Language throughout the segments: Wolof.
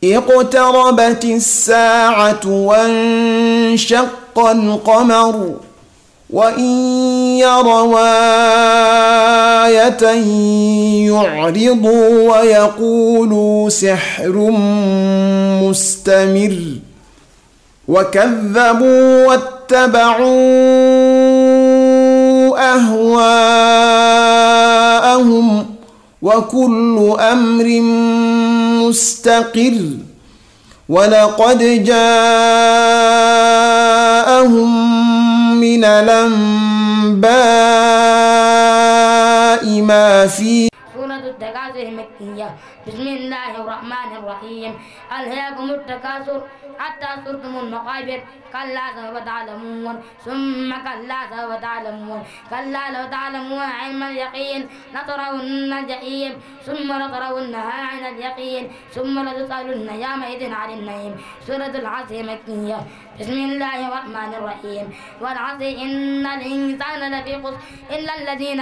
اقتربت الساعة وانشق القمر وإن يروا آية يعرضوا ويقولوا سحر مستمر وكذبوا واتبعوا أهواءهم وكل أمر مستقر ولقد جاءهم من الأنباء ما فيه. سورة التكاثر مكية. بسم الله الرحمن الرحيم. ألهاكم التكاثر حتى زرتم المقابر كلا سوف تعلمون ثم كلا سوف تعلمون كلا لو تعلمون علم اليقين لترون الجحيم ثم لترونها عين اليقين ثم لتسألن يومئذ عن النعيم. سورة العصر مكية. بسم الله الرحمن الرحيم. والعصر إن الإنسان لفي خسر إلا الذين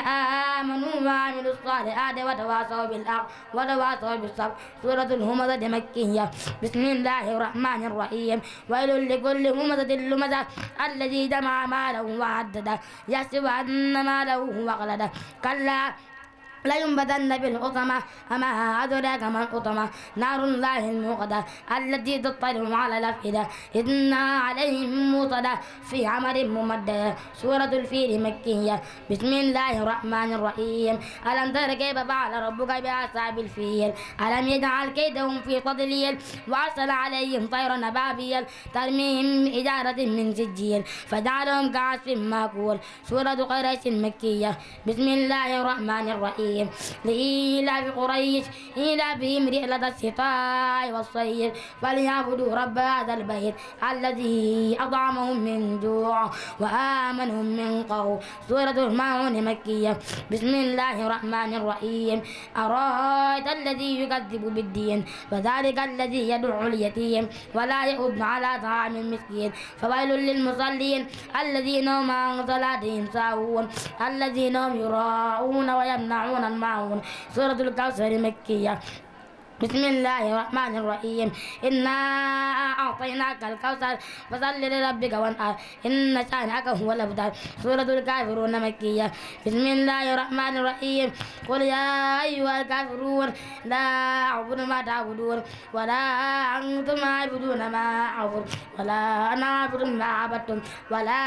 آمنوا وعملوا الصالحات وتواصوا بالحق وتواصوا بالصبر. سورة الهمزة مكية. بسم الله الرحمن الرحيم. ويل لكل همزة لمزة الذي جمع ماله وعدده يحسب أن ماله أخلده كلا لينبذن بالحطمة وما أدراك ما الحطمة نار الله الموقدة التي تطلع على الأفئدة إنها عليهم موصدة في عمر ممددة. سورة الفيل مكية. بسم الله الرحمن الرحيم. ألم تر كيف فعل ربك بأصحاب الفيل ألم يجعل كيدهم في تضليل وأرسل عليهم طيرا أبابيل ترميهم بحجارة من سجيل فجعلهم كعصف مأكول. سورة قريش مكية. بسم الله الرحمن الرحيم. لإيلاف قريش إيلافهم رحلة الشتاء والصيف فليعبدوا رب هذا البيت الذي أطعمهم من جوع وآمنهم من خوف. سورة الماعون مكية. بسم الله الرحمن الرحيم. أرأيت الذي يكذب بالدين فذلك الذي يدعو اليتيم ولا يحض على طعام المسكين فويل للمصلين الذين هم عن صلاتهم ساهون الذين هم يراءون ويمنعون الماعون. سورة الكوثر مكية. بسم الله الرحمن الرحيم. إنا أعطيناك الكوثر فصل لربك وانحر إن شانئك هو الأبتر. سورة الكافرون مكية. بسم الله الرحمن الرحيم. قل يا أيها الكافرون لا أعبد ما تعبدون ولا أنتم عابدون ما أعبد ولا أنا أعبد ما عبدتم ولا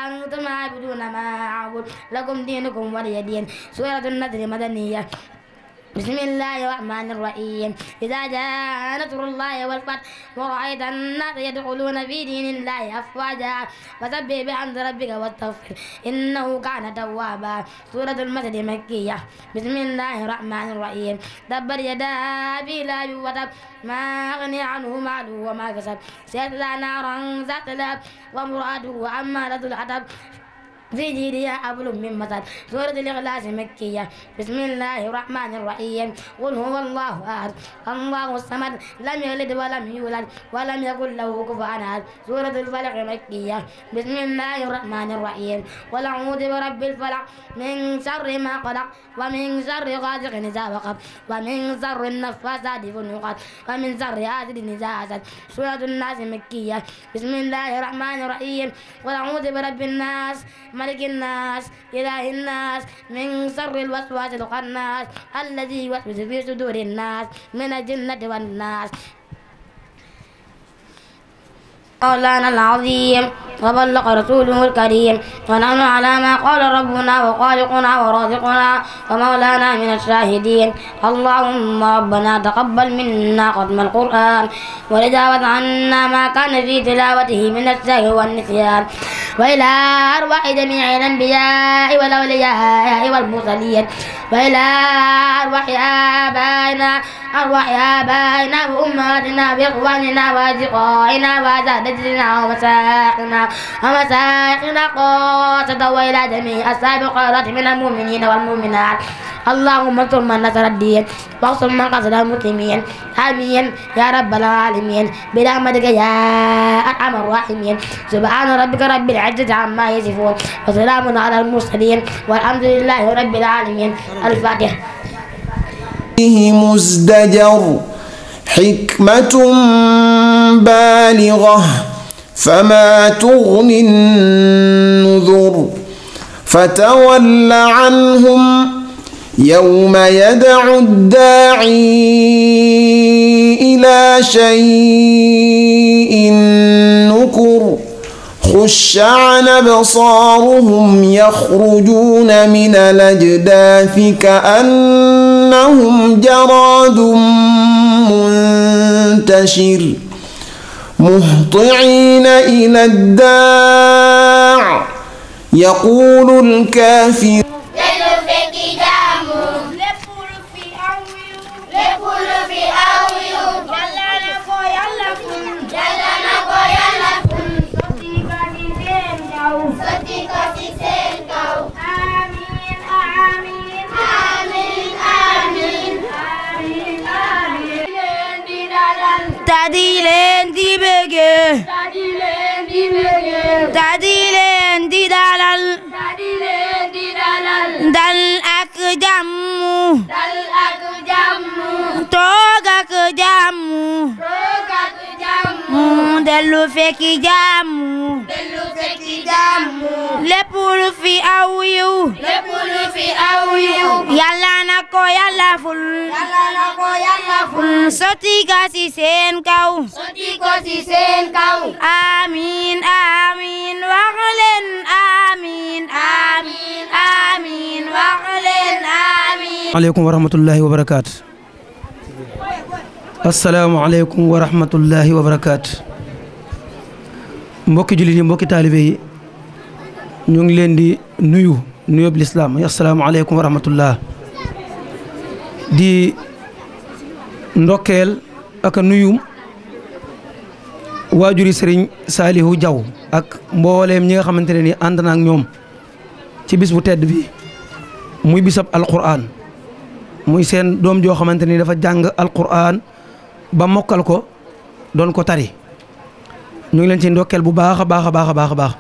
أنتم عابدون ما أعبد لكم دينكم ولي دين. سورة النصر مدنية. بسم الله الرحمن الرحيم. إذا جاء نصر الله والفتح ورأيت الناس يدخلون في دين الله أفواجا فسبح بحمد ربك واستغفر إنه كان توابا. سورة المسد مكية. بسم الله الرحمن الرحيم. تبت يدا أبي لهب وتب ما أغني عنه ماله وما كسب سيصلى نارا ذات لهب وامرأته حمالة الحطب في جيدها حبل من مسد. سورة الإخلاص مكية. بسم الله الرحمن الرحيم. قل هو الله أحد الله الصمد لم يلد ولم يولد ولم يكن له كفوا أحد. سورة الفلق مكية. بسم الله الرحمن الرحيم. قل أعوذ برب الفلق من شر ما خلق ومن شر غاسق إذا وقب ومن شر النفاثات في العقد ومن شر حاسد إذا حسد. سورة الناس مكية. بسم الله الرحمن الرحيم. قل أعوذ برب الناس ملك الناس إله الناس من شر الوسواس الخناس الذي يوسوس في صدور الناس من الجنة والناس. مولانا العظيم وبلغ رسوله الكريم ونحن على ما قال ربنا وخالقنا ورازقنا ومولانا من الشاهدين. اللهم ربنا تقبل منا ختم القرآن وتجاوز عنا ما كان في تلاوته من السهو والنسيان وإلى أرواح جميع الأنبياء والأولياء والمرسلين وإلى أرواح آبائنا وأمهاتنا وإخواننا وأصدقائنا وأساتذتنا ومشايخنا قاصة وإلى جميع أصحاب الخيرات من المؤمنين والمؤمنات. اللهم انصر من نصر الدين واقصر من قصد المسلمين آمين يا رب العالمين برحمتك يا أرحم الراحمين. سبحان ربك رب العزة عما يصفون وسلام على المرسلين والحمد لله رب العالمين. الفاتحة. مزدجر حكمة بالغة فما تغني النذر فتول عنهم يوم يدعو الداعي إلى شيء نكر خش عن أبصارهم يخرجون من الأجداث كأنهم جراد منتشر مهطعين إلى الداع يقول الكافر Tadi leen di bëgge tadi leen di dalal dal ak jàmm toog ak jàmm dellu fekki jàmm lépp lu fi aw yiw Yàlla na ko Yàlla ful sotti ko ci seen kaw amiin amiin wax leen amiin amiin amiin wax leen amiin aleykum wa rahmatullahi wa barakaatu assalaamu aleykum wa rahmatullahi wa barakaatu mbokki jullit yi mbokki taalibe yi ñu ngi leen di nuyu nuyoob lislaam assalaamu aleykum wa rahmatullah di ndokkeel ak nuyu waajuri Sëriñ Saalihu Jaw ak mbooleem ñi nga xamante ne ni ànd na ak ñoom ci bis bu tedd bi muy bisab alquran muy seen doom joo xamante ni dafa jàng alquran ba mokkal ko doon ko tari ñu ngi leen ci ndokkeel bu baax a baax a baax a baax a baax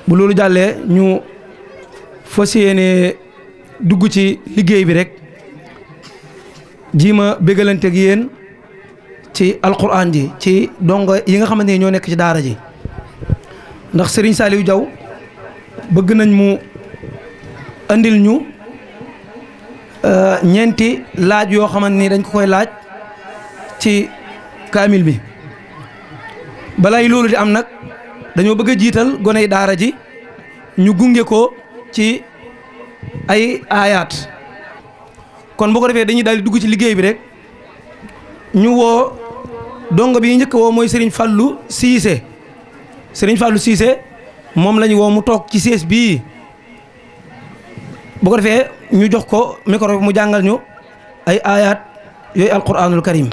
bu loolu jàllee ñu fas yéene dugg ci liggéey bi rek jiima bégalanteeg yéen ci alquran ji ci dongo yi nga xamante ni ñoo nekk ci daara ji ndax Serigne Saliou Diaw bëgg nañ mu andil ñu ñeenti laaj yoo xamante ni dañ ko koy laaj ci kaamil bi balay loolu di am nag dañoo bëgg a jiital goney daara ji ñu gunge ko ci ay aayaat kon boo ko defee dañuy daal di dugg ci liggéey bi rek ñu woo dongo bi njëkk woo mooy Serigne Fallou Cissé Serigne Fallou Cissé moom la ñu woo mu toog ci siège bii boo ko defee ñu jox ko micro bi mu jàngal ñu ay aayaat yooyu alquranul karim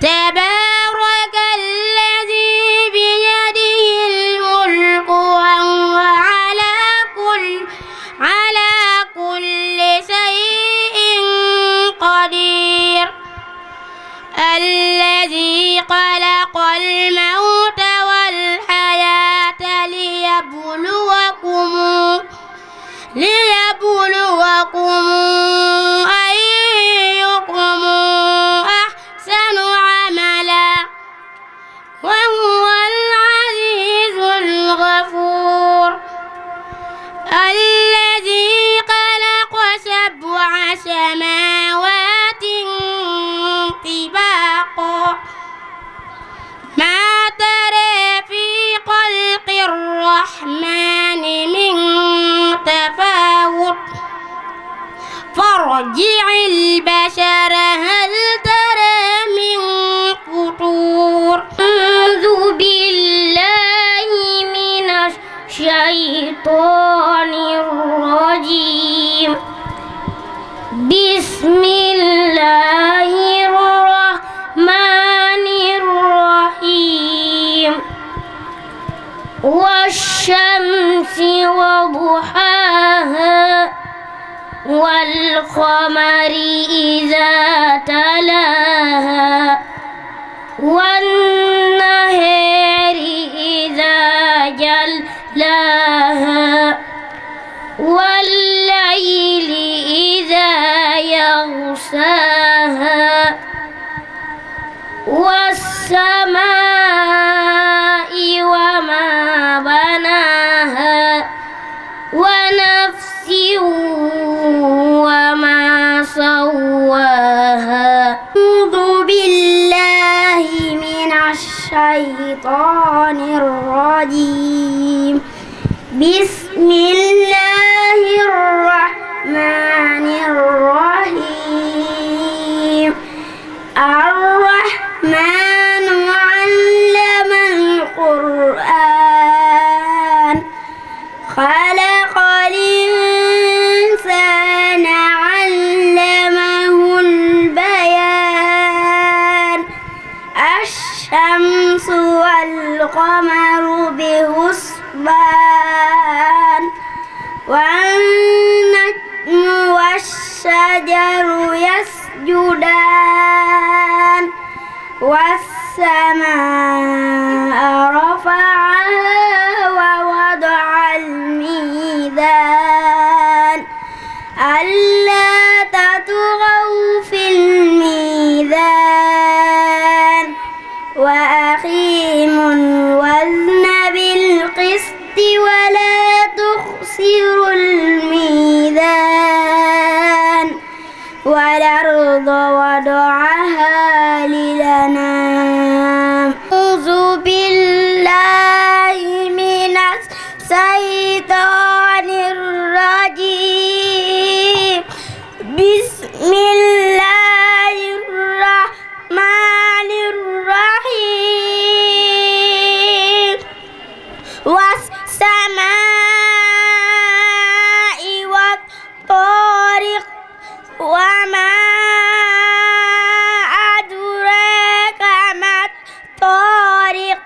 تبارك الذي بيده الملك وهو على كل شيء قدير الذي خلق الموت والحياة ليبلوكم أيكم أحسن عملا وهو العزيز الغفور الذي خلق 7 سماوات طباقا ما ترى في خلق الرحمن من تفاوت فارجع البشر هل ترى من فطور أعوذ بالله من الشيطان الرجيم بسم الله الرحمن الرحيم والشمس وضحاها والقمر إذا تلاها والنهار إذا جلاها والليل إذا يغشاها والسماء وما بناها ونفس وما سواها أعوذ بالله من الشيطان الرجيم بسم الله الرحمن الرحيم الرحمن علم القرآن خلق الإنسان علمه البيان الشمس والقمر بحسبان والنجم والشجر يسجدان والسماء رفعها ووضع الميزان ألا تطغوا في الميزان وأقيموا الوزن بالقسط ولا تخسروا الميزان والأرض وضعها للأنام أعوذ بالله من الشيطان الرجيم بسم الله الرحمن الرحيم والسماء والطارق وما أدراك ما الطارق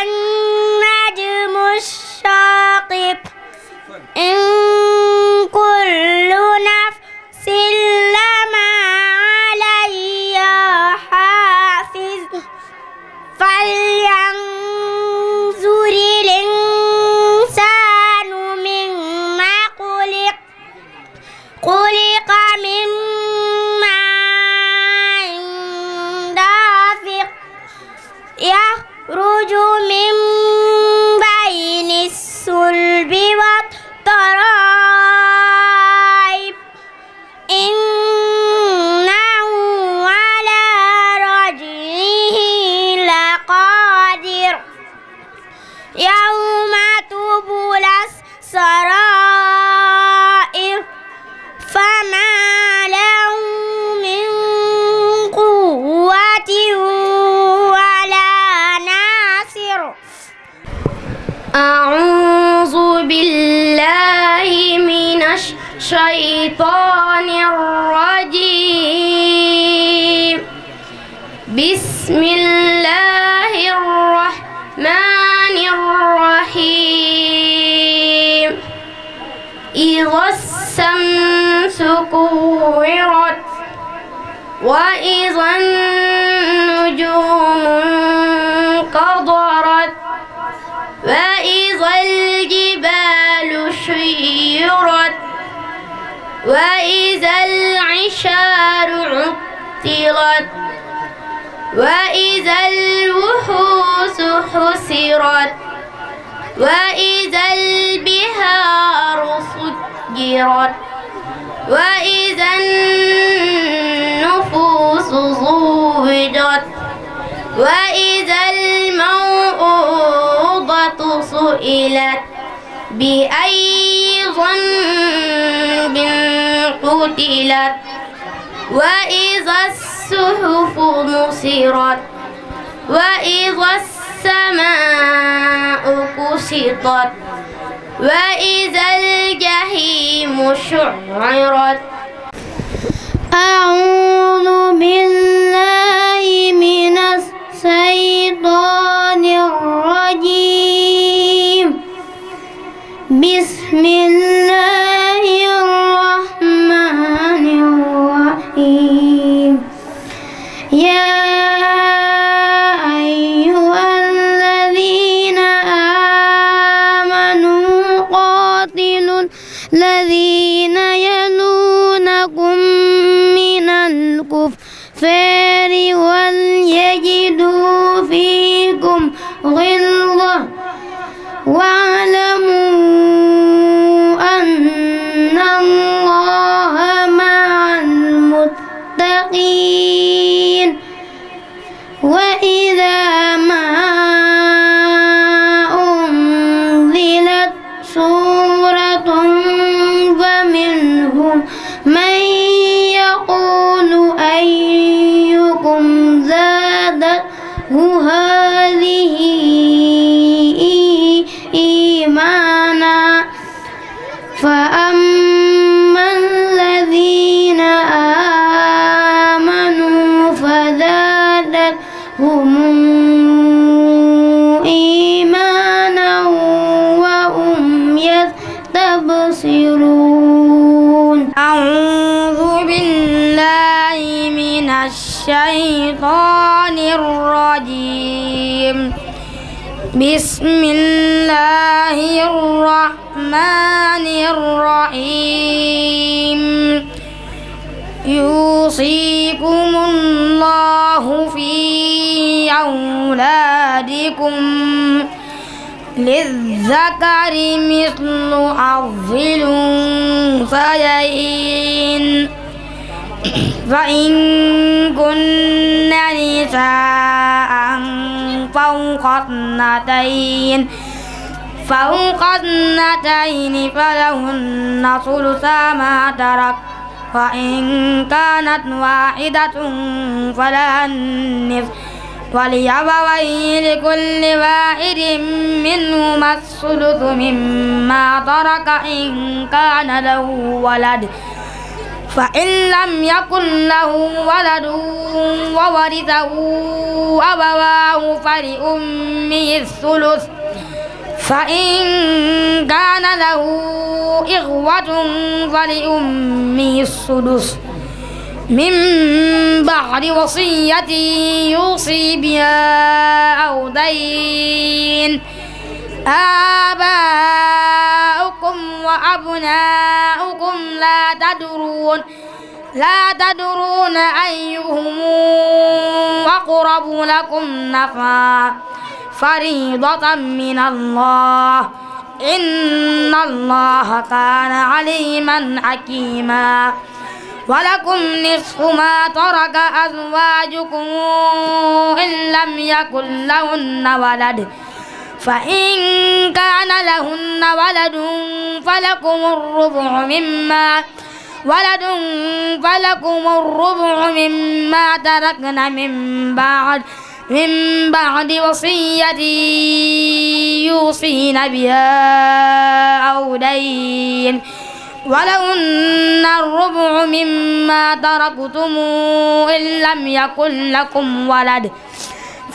النجم الثاقب إن كل نفس لما عليها حافظ فلينظر الإنسان مما خلق خلق من ماء دافق يخرج من بين الصلب والترائب إنه على رجعه لقادر يوم تبلى السرائر فما له من قوة ولا ناصر أعوذ بالله من الشيطان الرجيم بسم الله الرحمن الرحيم إذا الشمس كورت وإذا النجوم انكدرت وإذا الجبال سيرت وإذا العشار عطلت وإذا الوحوش حشرت وإذا البحار سجرت وإذا النفوس زوجت وإذا الموءودة سئلت بأي ذنب قتلت وإذا الصحف نشرت وإذا السماء كشطت وإذا الجحيم سعرت أعوذ بالله من الشيطان الرجيم بسم الله الرحمن الذين يلونكم من الكفار وليجدوا فيكم غلظة واعلموا أن الله مع المتقين وإذا ما أنزلت سورة فمنهم من يقول أيكم زادته هذه إيمانا فأما الذين آمنوا فزادتهم إيمانا وهم يستبصرون. أعوذ بالله من الشيطان الرجيم. بسم الله الرحمن الرحيم. يوصيكم الله في أولادكم للذكر مثل حظ الأنثيين فإن كن نساء فوق اثنتين فلهن ثلثا ما ترك وإن كانت واحدة فلها النصف ولأبويه لكل واحد منهما الثلث مما ترك إن كان له ولد فإن لم يكن له ولد وورثه أبواه فلأمه الثلث فإن كان له إخوة فلأمه السدس من بعد وصية يوصي بها أو دين. آباؤكم وأبناؤكم لا تدرون أيهم أقرب لكم نفعا فريضة من الله إن الله كان عليما حكيما. ولكم نصف ما ترك أزواجكم إن لم يكن لهن ولد فإن كان لهن ولد فلكم الربع مما تركن من بعد وصية يوصين بها أو دين ولهن الربع مما تركتم إن لم يكن لكم ولد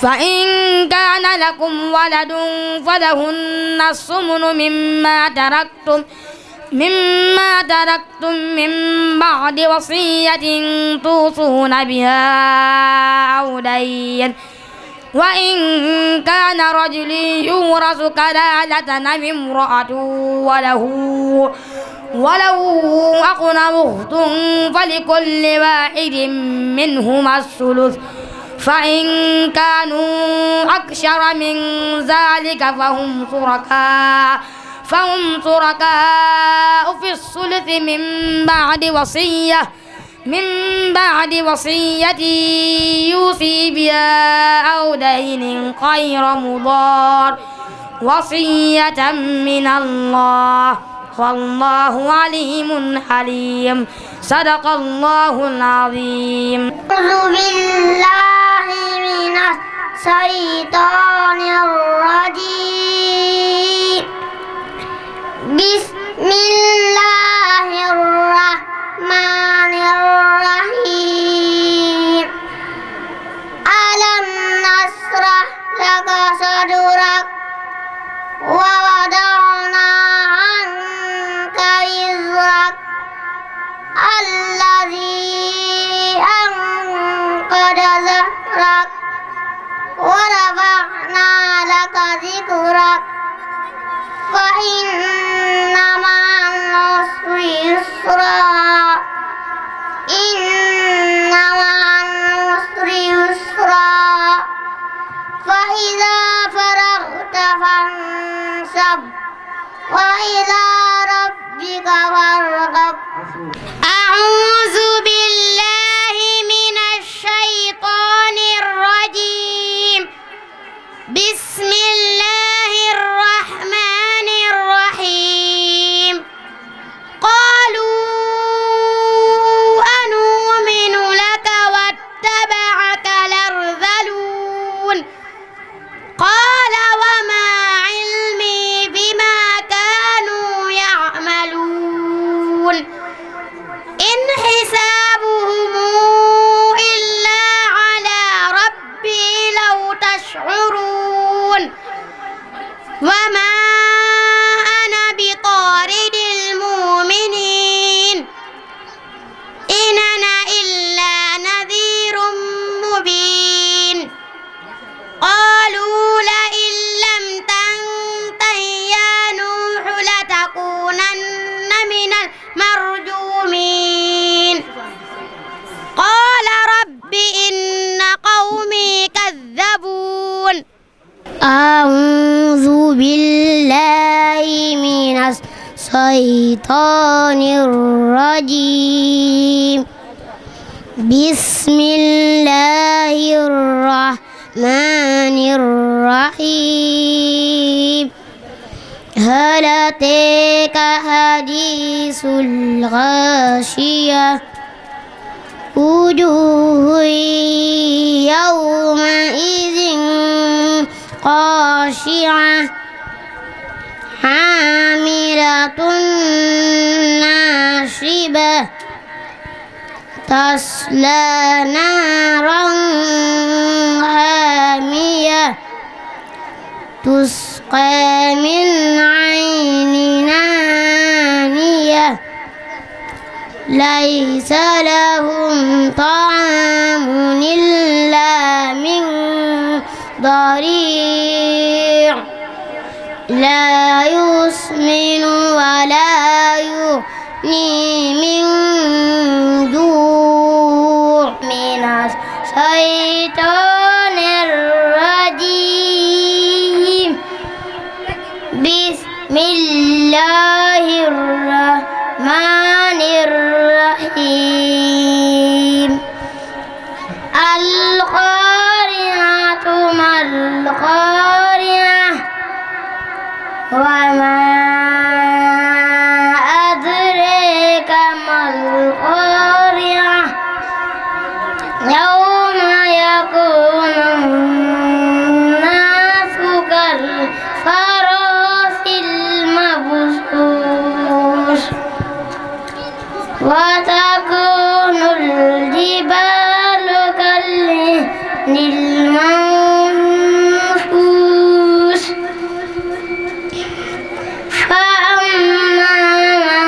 فإن كان لكم ولد فلهن الثمن مما تركتم من بعد وصية توصون بها أو دين وإن كان رجل يورث كلالة أو امرأة وله أخ أو أخت فلكل واحد منهما الثلث فإن كانوا أكثر من ذلك فهم شركاء في الثلث من بعد وصية يوصي بها أو دين غير مضار وصية من الله والله عليم حليم. صدق الله العظيم. أعوذ بالله من الشيطان الرجيم. بسم الله الرحمن الرحيم. ألم نشرح لك صدرك ووضعنا عنك وزرك الذي أنقض ظهرك ورفعنا لك ذكرك فإن مع العسر يسرا إن مع العسر يسرا فإذا فرغت فانصب وإلى ربك فارغب. أعوذ بالله من الشيطان الرجيم. بسم الله الرحمن الرحيم. قالوا أنؤمن لك واتبعك الأرذلون قال وما علمي بما كانوا يعملون إن حسابهم إلا على ربي لو تشعرون وما أنا بطارد المؤمنين إن أنا إلا نذير مبين. قالوا لئن لم تنته يا نوح لتكونن من المرجومين. قال رب إن قومي كذبون. أعوذ بالله من الشيطان الرجيم. بسم الله الرحمن الرحيم. هل أتاك حديث الغاشية وجوه يومئذ خاشعة عاملة ناصبة تصلى نارا حامية تسقى من عين آنية ليس لهم طعام إلا من ضريع لا يسمن ولا يغني من جوع. من الشيطان الرجيم. بسم الله الرحمن الرحيم. القارعة ما القارعة وما أدريك ما القارعة يوم يكون الناس كالفراش المبثوث وتكون الجبال كالعهن المنفوش فأما من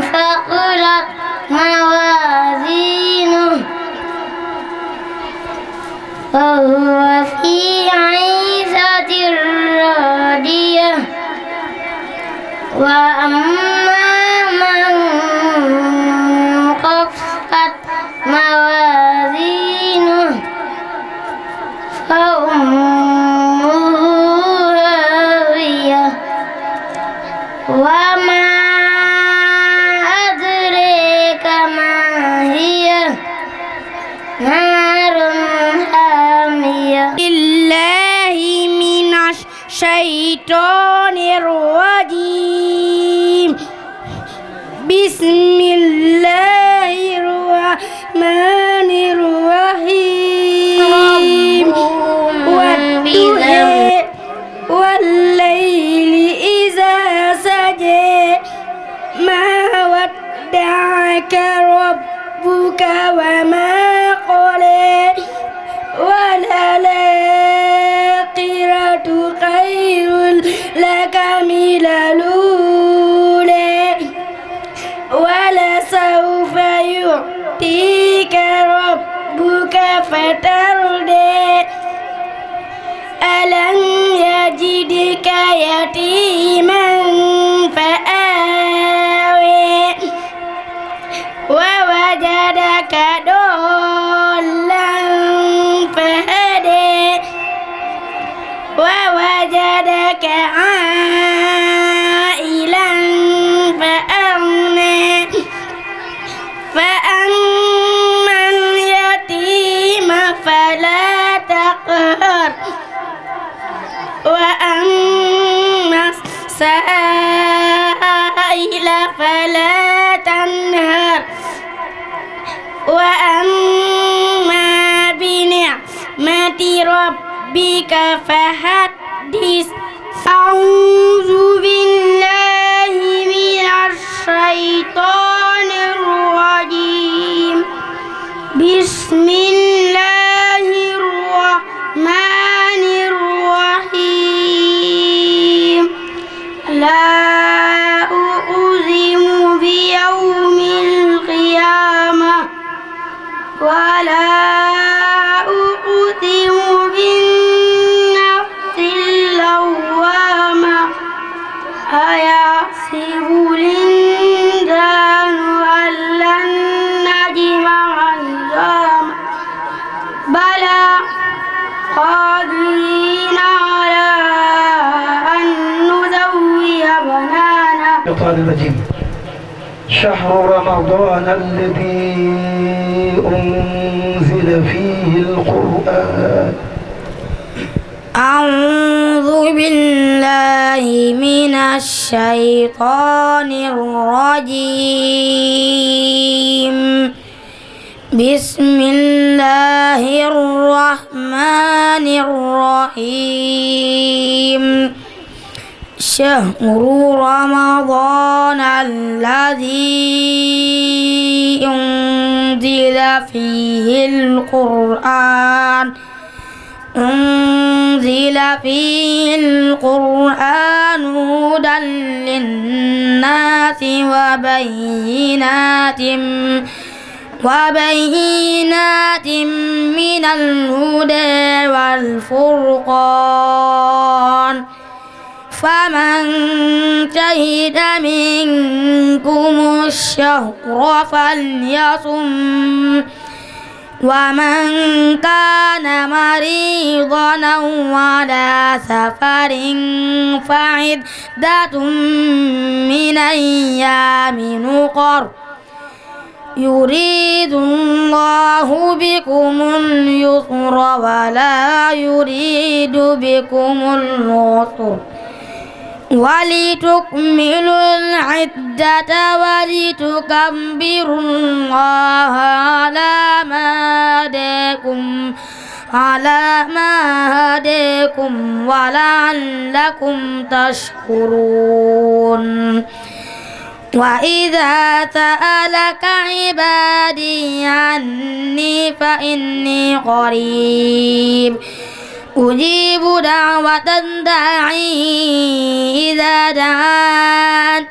ثقلت موازينه فهو في عيشة راضية وأما من خفت موازينه فأمه هاوية وما أدريك ما هي نار حامية. بالله من الشيطان الرجيم. بسم الله الرحمن الرحيم. والضحى والليل إذا سجى ما ودعك ربك وما قلى وللآخرة خير لك من الأولى ولسوف يعطيك ربك فترضى ألم يجدك يتيما فآوى وجدك عائلا فأغنى فأما اليتيم فلا تقهر وأما السائل فلا تنهر وأما بنعمة ربك فحدث أعوذ بالله من الشيطان الرجيم بسم الله الرحمن الرحيم لا أقسم بيوم القيامة ولا أقسم بالنفس اللوامة أيحسب الإنسان أن لن نجمع عظامه بلى قادرين على أن نسوي بنانه. الشيطان الرجيم. شهر رمضان الذي أنزل فيه القرآن. أعوذ بالله من الشيطان الرجيم بسم الله الرحمن الرحيم شهر رمضان الذي أنزل فيه القرآن هدى للناس وبينات من الهدى والفرقان فمن شهد منكم الشهر فليصم ومن كان مريضا أو على سفر فعدة من أيام أخر يريد الله بكم اليسر ولا يريد بكم العسر ولتكملوا العدة ولتكبروا الله على ما هداكم ولعلكم تشكرون. وإذا سألك عبادي عني فإني قريب أجيب دعوة الداعي إذا دعان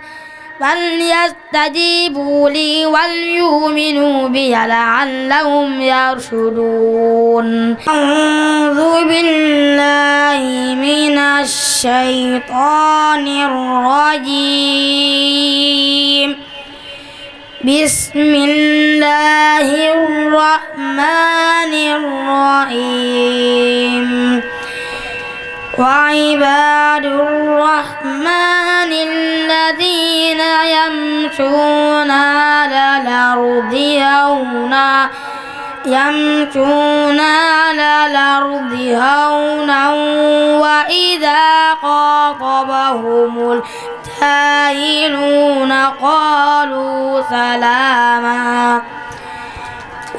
فليستجيبوا لي وليؤمنوا بي لعلهم يرشدون. أعوذ بالله من الشيطان الرجيم بسم الله الرحمن الرحيم وعباد الرحمن الذين يمشون على الأرض هونا وإذا خاطبهم الجاهلون قالوا سلاما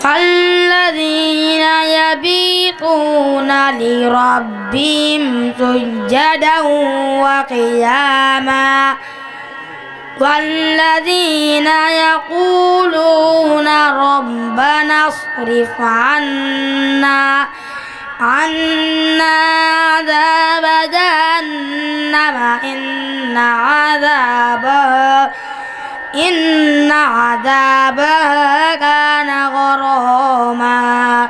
والذين يبيتون لربهم سجدا وقياما والذين يقولون ربنا اصرف عنا عذاب جهنم إن عذابها كان غراما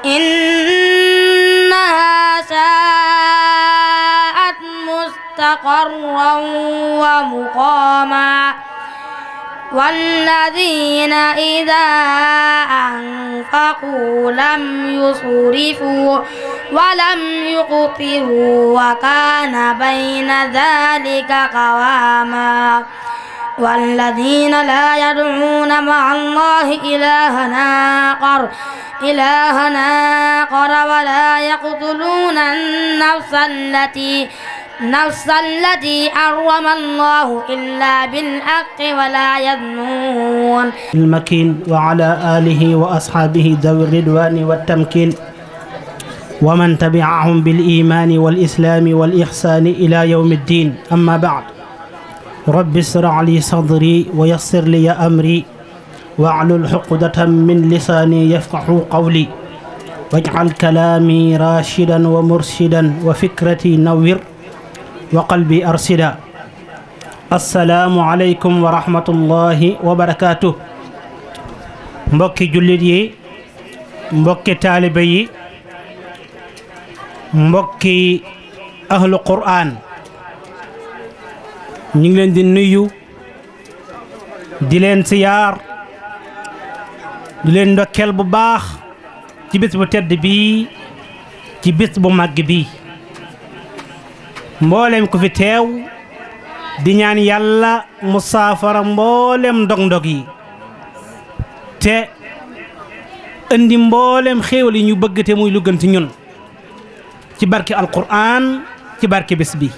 إنها ساءت مستقرا ومقاما والذين إذا أنفقوا لم يسرفوا ولم يقتروا وكان بين ذلك قواما والذين لا يدعون مع الله إلها آخر ولا يقتلون النفس التي حرم الله إلا بالحق ولا يزنون المكين وعلى آله وأصحابه ذوي الرضوان والتمكين ومن تبعهم بالإيمان والإسلام والإحسان إلى يوم الدين. أما بعد، رب اشرح لي صدري ويسر لي أمري واحلل عقدة من لساني يفقهوا قولي واجعل كلامي راشدا ومرشدا وفكرتي نوّر وقلبي أرشدا. السلام عليكم ورحمة الله وبركاته. mbokki jullit yi, mbokki taalibe yi, mbokki ahlu Qur'an, ñu ngi leen di nuyu, di leen siyaar, di leen ndokkeel bu baax ci bis bu tedd bii, ci bis bu màgg bii. mboolem ku fi teew di ñaan yàlla mu saafara mboolem ndog-ndog yi te indi mboolem xéewal yi ñu bëgg te muy lu gën ci ñun ci barke alquran, ci barke bis bi.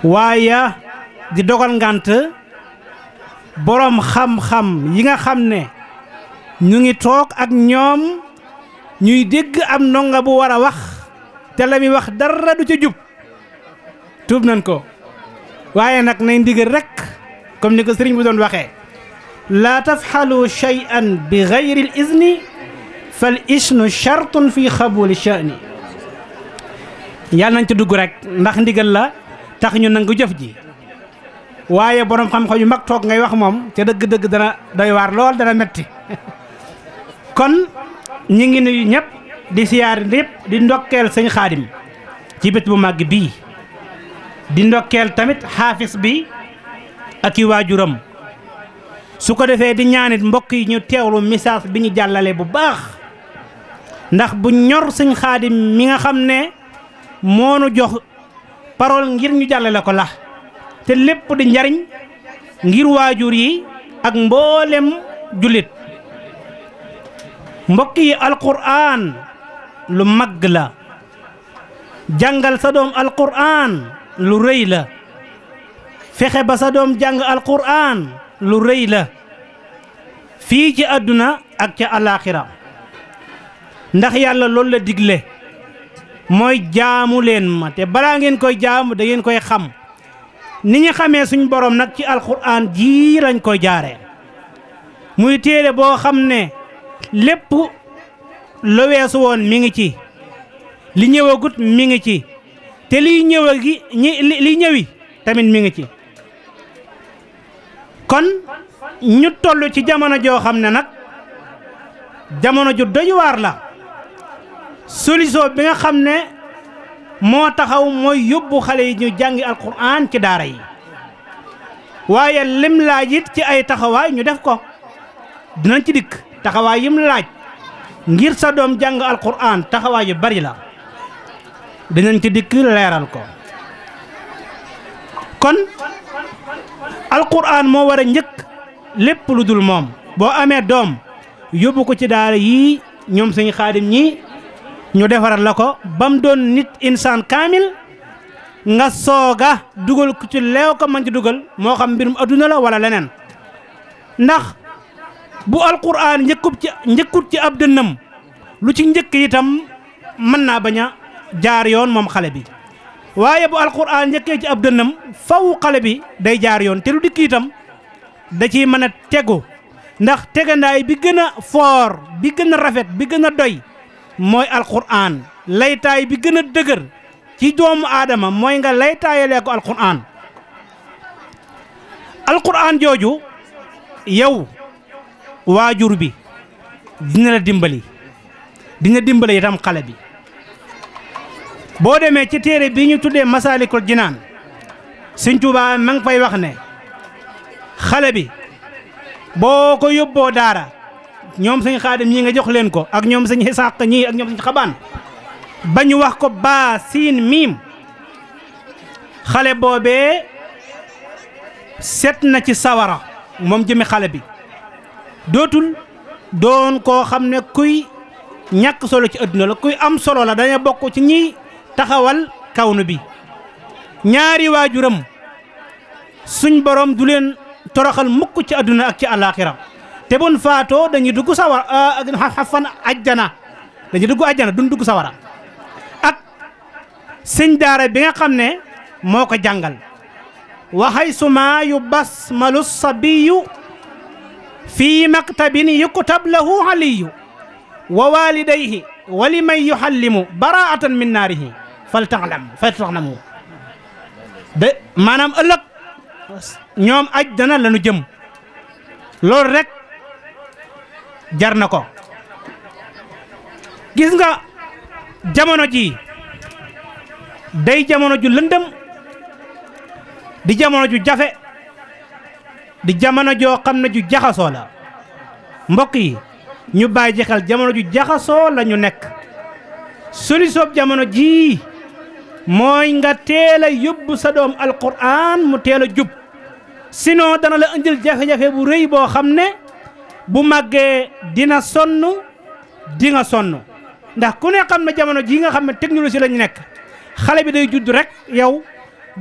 waaye di dogal ngant boroom xam-xam yi nga xam ne ñu ngi toog ak ñoom ñuy dégg am ndonga bu war a wax te la muy wax dara du ca jub. tuub nañ ko waaye nag nay ndigal rek comme ni ko sëriñ bi doon waxee, laa tafxalu shay'an bi gayri l izni fal isnu shartun fi xabuli sha'ni. yàlla nañ ci dugg rek ndax ndigal la tax ñu nangu jëf ji. waaye borom xam-xam yu mag toog ngay wax moom ca dëgg-dëgg dana doy waar lool, dana metti kon ñi ngi nuyu ñëpp di siyaar lépp di ndokkeel sëñ Xaadim ci bés bu màgg bii, di ndokkeel tamit xaafis bi ak i waajuram. su ko defee di ñaanit mbokk yi ñu teewlu message bi ñu jàllale bu baax, ndax bu ñor sëñ Xaadim mi nga xam ne moo nu jox parole ngir ñu jàllale ko la te lépp di njariñ ngir waajur yi ak mboolem jullit. mbokk yi, alquran lu mag la, jàngal sa doom alquran lu rëy la, fexe ba sa doom jàng alquran lu rëy la fii ci àdduna ak ca alaaxira. ndax yàlla loolu la digle, mooy jaamu leen ma te balaa ngeen koy jaamu da ngeen koy xam. ni ñu xamee suñ borom nag ci alquran ji lañ koy jaaree, muy téere boo xam ne lépp la weesu woon mi ngi ci, li ñëwagut mi ngi ci, te liy ñëwi tamit mi ngi ci. kon ñu toll ci jamono joo xam ne nag jamono ju doy waar la. solution bi nga xam ne moo taxaw mooy yóbbu xale yi ñu jàngi alquran ci daara yi, waaye lim laaj it ci ay taxawaay ñu def ko. dinañ ci dikk taxawaay yim laaj ngir sa doom jàng alquran, taxawaay yu bari la, dinañ ci dikk leeral ko. kon alquran moo war a njëkk lépp lu dul moom. boo amee doom yóbbu ko ci daara yii ñoom sëñ Xaadim ñi ñu defaral la ko ba mu doon nit insaan kaamil, nga sooga dugal ko ci leew ko man ci dugal, moo xam mbirum adduna la wala leneen. ndax bu alquran njëkkut ci ab dënnam, lu ci njëkk itam mën naa bañ a jaar yoon moom xale bi. waaye bu alquran njëkkee ci ab dënnam faw xale bi day jaar yoon, te lu dikk itam da ciy mën a tegu. ndax tegandaay bi gën a foor, bi gën a rafet, bi gën a doy mooy alquran. laytaay bi gën a dëgër ci doomu aadama mooy nga laytaayalee ko alquran. alquran jooju yow waajur bi dina la dimbali, dina dimbali itam xale bi. boo demee ci téere bi ñu tuddee Masaalikul Jinaan, Sëñ Tuubaa ma ngi fay wax ne xale bi boo ko yóbboo daara ñoom sëñ Xaadim ñii nga jox leen ko ak ñoom sëñ Isaaq ñii ak ñoom sëñ Xabaan ba ñu wax ko baa siin miim xale boobee set na ci sawara moom jëmi xale bi dootul doon koo xam ne kuy ñàkk solo ci adduna la kuy am solo la dañu bokk ci ñiy taxawal kawnu bi ñaari waajuram suñ borom du leen toroxal mukk ci adduna ak ci àllaaxira te bun faatoo dañuy dugg sawara xafan ajjana dañuy dugg ajjana duñ dugg sawara ak sëñ daara bi nga xam ne moo ko jàngal waxay suma yu basmalu sabiyu fii maktabin yukutab lahu aliyu wa walidayhi wa liman yuhallimu baraatan min naarihi faltaxlamu de maanaam ëllëg ñoom ajjana lañu jëm loolu rek jar na ko. gis nga jamono ji day jamono ju lëndëm di jamono ju jafe di jamono joo xam ne ju jaxasoo la mbokk yi ñu bàyyi xel jamono ju jaxasoo la ñu nekk solution jamono ji mooy nga teel a yóbbu sa doom alquran mu teel a jub sinon dana la indil jafe-jafe bu rëy boo xam ne bu màggee dina sonn di nga sonn ndax ku ne xam ne jamono ji nga xam ne technologie la ñu nekk xale bi day judd rek yow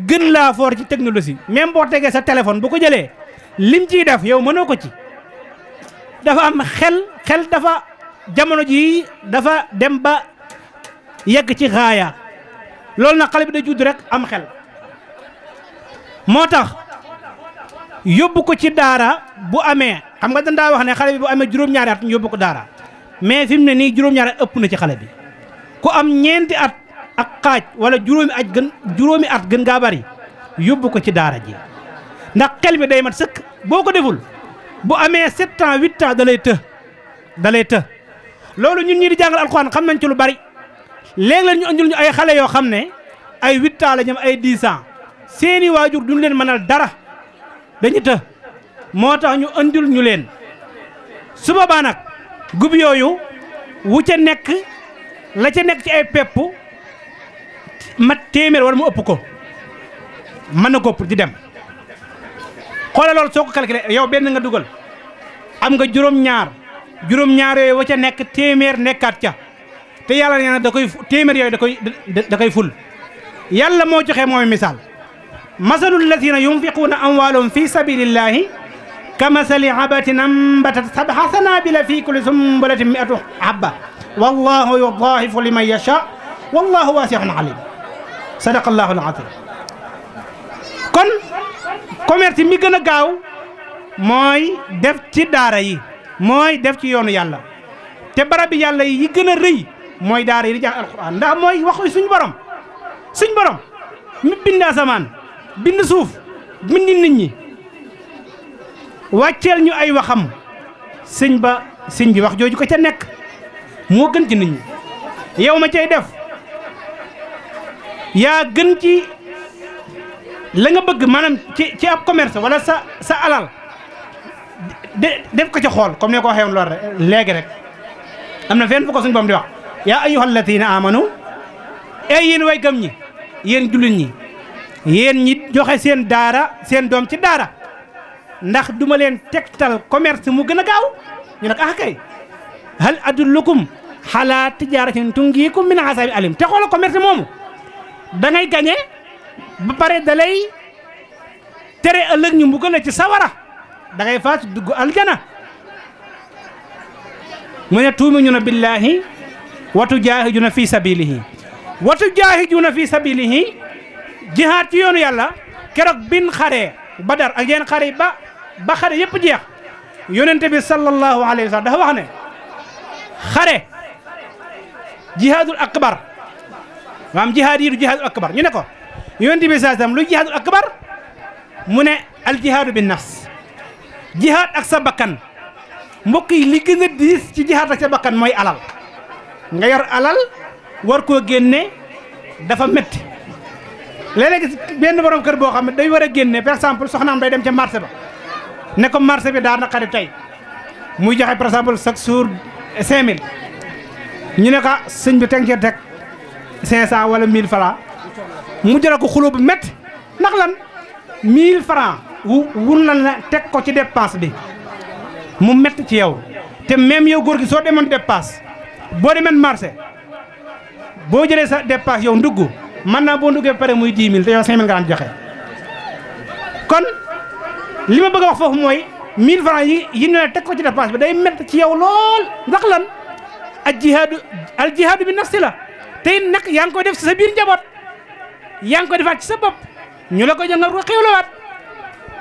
gën laa foor ci technologie même boo tegee sa téléphone bu ko jëlee lim ciy def yow mënoo ko ci dafa am xel dafa jamono ji dafa dem ba yegg ci xaaya loolu nag xale bi day judd rek am xel moo tax yóbbu ko ci daara bu amee xam nga dañ daa wax ne xale bi bu amee juróom-ñaari at ñu yóbbu ko daara mais fi mu ne nii juróom-ñaari at ëpp na ci xale bi ku am ñeenti at ak xaaj wala juróomi at gën gaa bari yóbbu ko ci daara ji ndax xel bi day mat sëkk boo ko deful bu amee 7 ans 8 ans da lay të loolu ñun ñi di jàngal alxuraan xam nañ ci lu bari léegi la ñu andil ñu ay xale yoo xam ne ay 8 ans la ñam ay 10 ans seeni waajur duñ leen mënal dara dañu të moo tax ñu andil ñu leen su boobaa nag gub yooyu wu ca nekk la ca nekk ci ay pepp mat téeméer wala mu ëpp ko mën na ko ëpp di dem xoolal loolu soo ko calculé yow benn nga dugal am nga juróom-ñaar yooyu wa ca nekk téeméer nekkaat ca te yàlla nee na da koy téeméer yooyu da koy ful yàlla moo joxe mooy misaal masalul lazina yunfiquuna amwaalahum fi sabilillahi kamasali habatin ambatat sab'a sanabila fi kulli sumbulatin mi'atu habba wallahu yudaahifu liman yasha wallahu waasi'un alim sadaqallahu al-azim kon commerce mi gën a gaaw mooy def ci daara yi mooy def ci yoonu yàlla te barab bi yàlla yi gën a rëy mooy daara yi di jàng alquran ndax mooy waxu suñ borom mi bind asamaan bind suuf bind nit ñi wàcceel ñu ay waxam sëñ bi wax jooju ko ca nekk moo gën ci nit ñi yow ma cay def yaa gën ci la nga bëgg maanaam ci ab commerce wala sa alal def ko ca xool comme ne ko waxee woon loolu rek léegi rek am na fenn fu ko suñu boom di wax yaa ayyuhal ladina amanu yéen way gëm ñi yéen jullit ñi yéen ñi joxe seen doom ci daara ndax duma leen tegtal commerce mu gën a gaaw ñu ne ko kay hal adullukum ala tijaratin tungiikum min azabi alim te xoolal commerce moomu da ngay gañe ba pare da lay tere ëllëg ñu mbugal la ci sawara da ngay faatu dugg aljana mu ne tuuminuuna billahi wa tujaahiduna fi sabilihi jihaad ci yoonu yàlla keroog bin xaree Badar ak yeen xare ba xare yëpp jeex yonente bi sallallahu alayhi wa sallam dafa wax ne xare jihaadul akbar maam jihaad yi du jihaadul akbar ñu ne ko yonente bi sallallahu alayhi wa sallam lu jihaadul akbar mu ne al jihaadu bin nafs jihaad ak sa bakkan mbokk yi li gën a diis ci jihaad ak sa bakkan mooy alal nga yor alal war koo génne dafa métti léeg-léeg benn borom kër boo xam ne day war a génne par exemple soxnaam day dem ca marché ba ne ko marché bi daa naqari tey muy joxe par exemple chaque jour 5000 ñu ne ko sëñ bi teg cee teg 500 wala 1000 francs mu jëla ko xuloo bu métti ndax lan 1000 francs wun la na teg ko ci dépense bi mu métti ci yow te même yow góor gi soo demoon dépense boo demee marché boo jëlee sa dépense yow ndugg mën naa boo nduggee ba pare muy 10 000 te yow 5 000 nga daan joxe kon li ma bëgg a wax foofu mooy 1000 francs yi ne teg ko ci dépense bi day métti ci yow lool ndax lan al jihaadu bi nafsi la tey nag yaa ngi koy def ci sa biir njaboot yaa ngi koy defaat ci sa bopp ñu la ko jël nga ko xewlawaat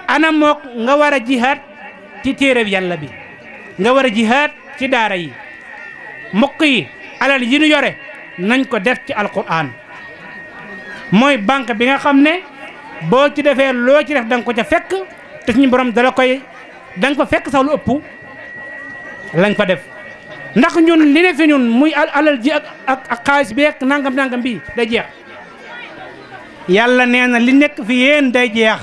ana mook nga war a jihaad ci téere yàlla bi nga war a jihaad ci daara yi mbokk yi alal yi ñu yore nañ ko def ci alquran mooy banque bi nga xam ne boo ci defee loo ci def da nga ko ca fekk te suñu borom da nga ko fekk sax lu ëpp lañ fa def ndax ñun li ne fi ñun muy alal ji ak xaalis bi ak nangam bi day jeex yàlla nee na li nekk fi yéen day jeex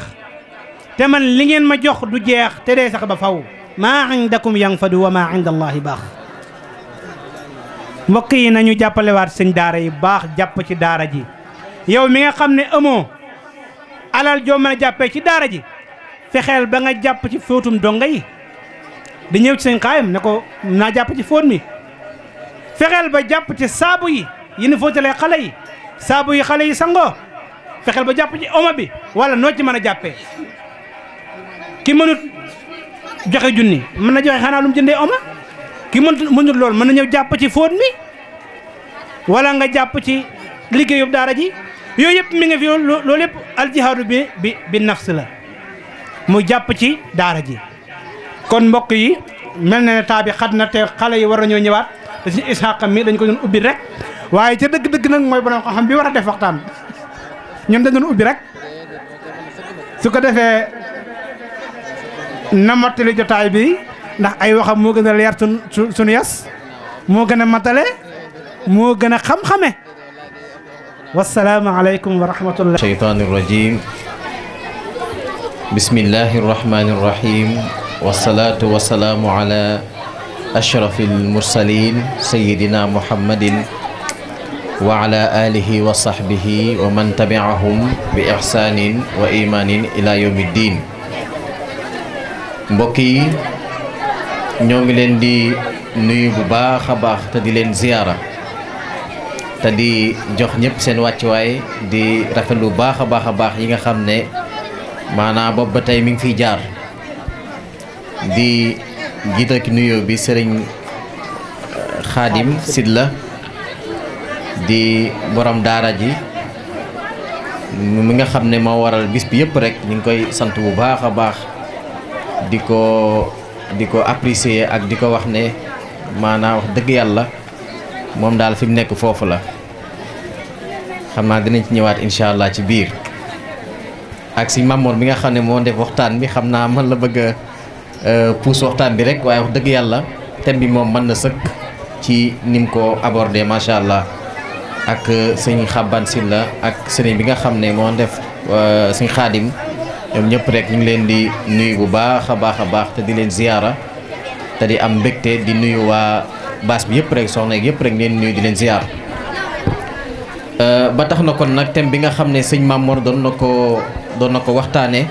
te man li ngeen ma jox du jeex te day sax ba faw maa indakum yanfadu wa maa inda allahi baax mbokk yi nañu jàppalewaat sëñ daara yi baax jàpp ci daara ji yow mi nga xam ne amoo alal joo mën a jàppee ci daara ji fexeel ba nga jàpp ci fóotum donga yi di ñëw ci sëñ xaayam ne ko naa jàpp ci fóot mi fexeel ba jàpp ci saabu yi ni fóotalee xale yi saabu yi xale yi sangoo fexeel ba jàpp ci omo bi wala noo ci mën a jàppee ki mënut joxe junni mën na joxe xanaa lu mu jëndee omo ki mënut loolu mën na ñëw jàpp ci fóot mi wala nga jàpp ci liggéeyub daara ji yooyu yëpp mi nga fi loolu yëpp aljihaadu bi nafs la mu jàpp ci daara ji kon mbokk yi mel na ne taa bi xat na te xale yi war nañoo ñëwaat te suñu Isxaaqa mi dañ ko doon ubbi rek waaye ca dëgg-dëgg nag mooy borom xam-xam bi war a def waxtaan ñun dañ doon ubbi rek su ko defee na mottali jotaay bi ndax ay waxam moo gën a leer sunu yas moo gën a matale moo gën a xam-xame wassalaamu aleykum wa rahmatullah shaytaani rajim bismillahi rahmani rahim wasalaatu wasalaamu ala ashrafi almursalin sayidina muhammadin wa ala alihi wa sahbihi wa man tabi'ahum bi ihsanin wa imanin ila yawmi ddin mbokk yi ñoo ngi leen di nuyu bu baax a baax te di leen ziyaara te di jox ñëpp seen wàccuwaay di rafetlu bu baax a baax yi nga xam ne maanaam boobu ba tey mi ngi fiy jaar di jiital ki nuyoo bi sëriñ Xaadim Sidla di borom daara ji mi nga xam ne moo waral bis bi yëpp rek ñu ngi koy sant bu baax a baax di ko apprécier ak di ko wax ne maanaam wax dëgg yàlla moom daal fi mu nekk foofu la xam naa dinañ ci ñëwaat incha allah ci biir ak si Mamour bi nga xam ne moo def waxtaan bi xam naa man la bëgg a pousse waxtaan bi rek waaye wax dëgg yàlla thème bi moom mën na sëkk ci nim ko abordé macha allah ak sëñ Xaban Silla ak sëriñ bi nga xam ne moo def sëñ Xaadim ñoom ñëpp rek ñu ngi leen di nuyu bu baax a baax te di leen ziyaara te di am mbégte di nuyu waa baas bi yëpp rek soxna yëpp rek leen nuyu di leen ziyaar ba tax na kon nag thème bi nga xam ne sëñ Mamour doon na ko waxtaane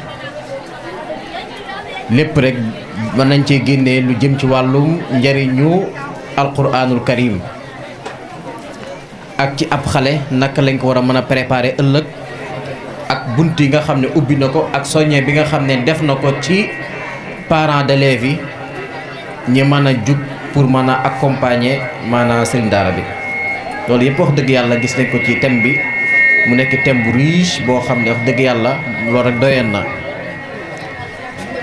lépp rek mën nañ cee génnee lu jëm ci wàllum njëriñu alquranul karim ak ci ab xale naka lañ ko war a mën a préparer ëllëg ak bunt yi nga xam ne ubbi na ko ak soññe bi nga xam ne def na ko ci parents d'élèves yi ñi mën a jug pour mën a accompagner maanaam sëriñ daara bi loolu yëpp wax dëgg yàlla gis nañ ko ci thème bi mu nekk thème bu riche boo xam ne wax dëgg yàlla loolu rek doyoon na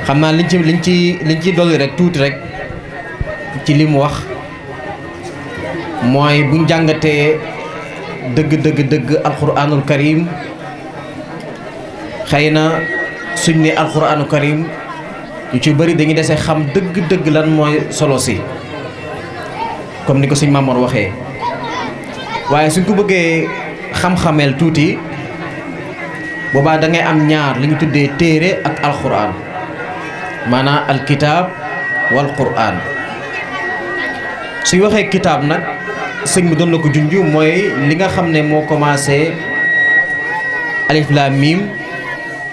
xam naa liñ ci dolli rek tuuti rek ci li mu wax mooy buñ jàngatee dëgg alquranul karim xëy na suñ ne alquranul karim yu ci bëri dañuy dese xam dëgg lan mooy solo si comme ni ko sëñ Mamour waxee waaye suñ ko bëggee xam-xameel tuuti boobaa da ngay am ñaar li ñu tuddee téere ak alquran maanaam alkitaab wal quraan. suñ waxee kitaab nag sëñ bi doon na ko junj mooy li nga xam ne moo commencé alif laam miim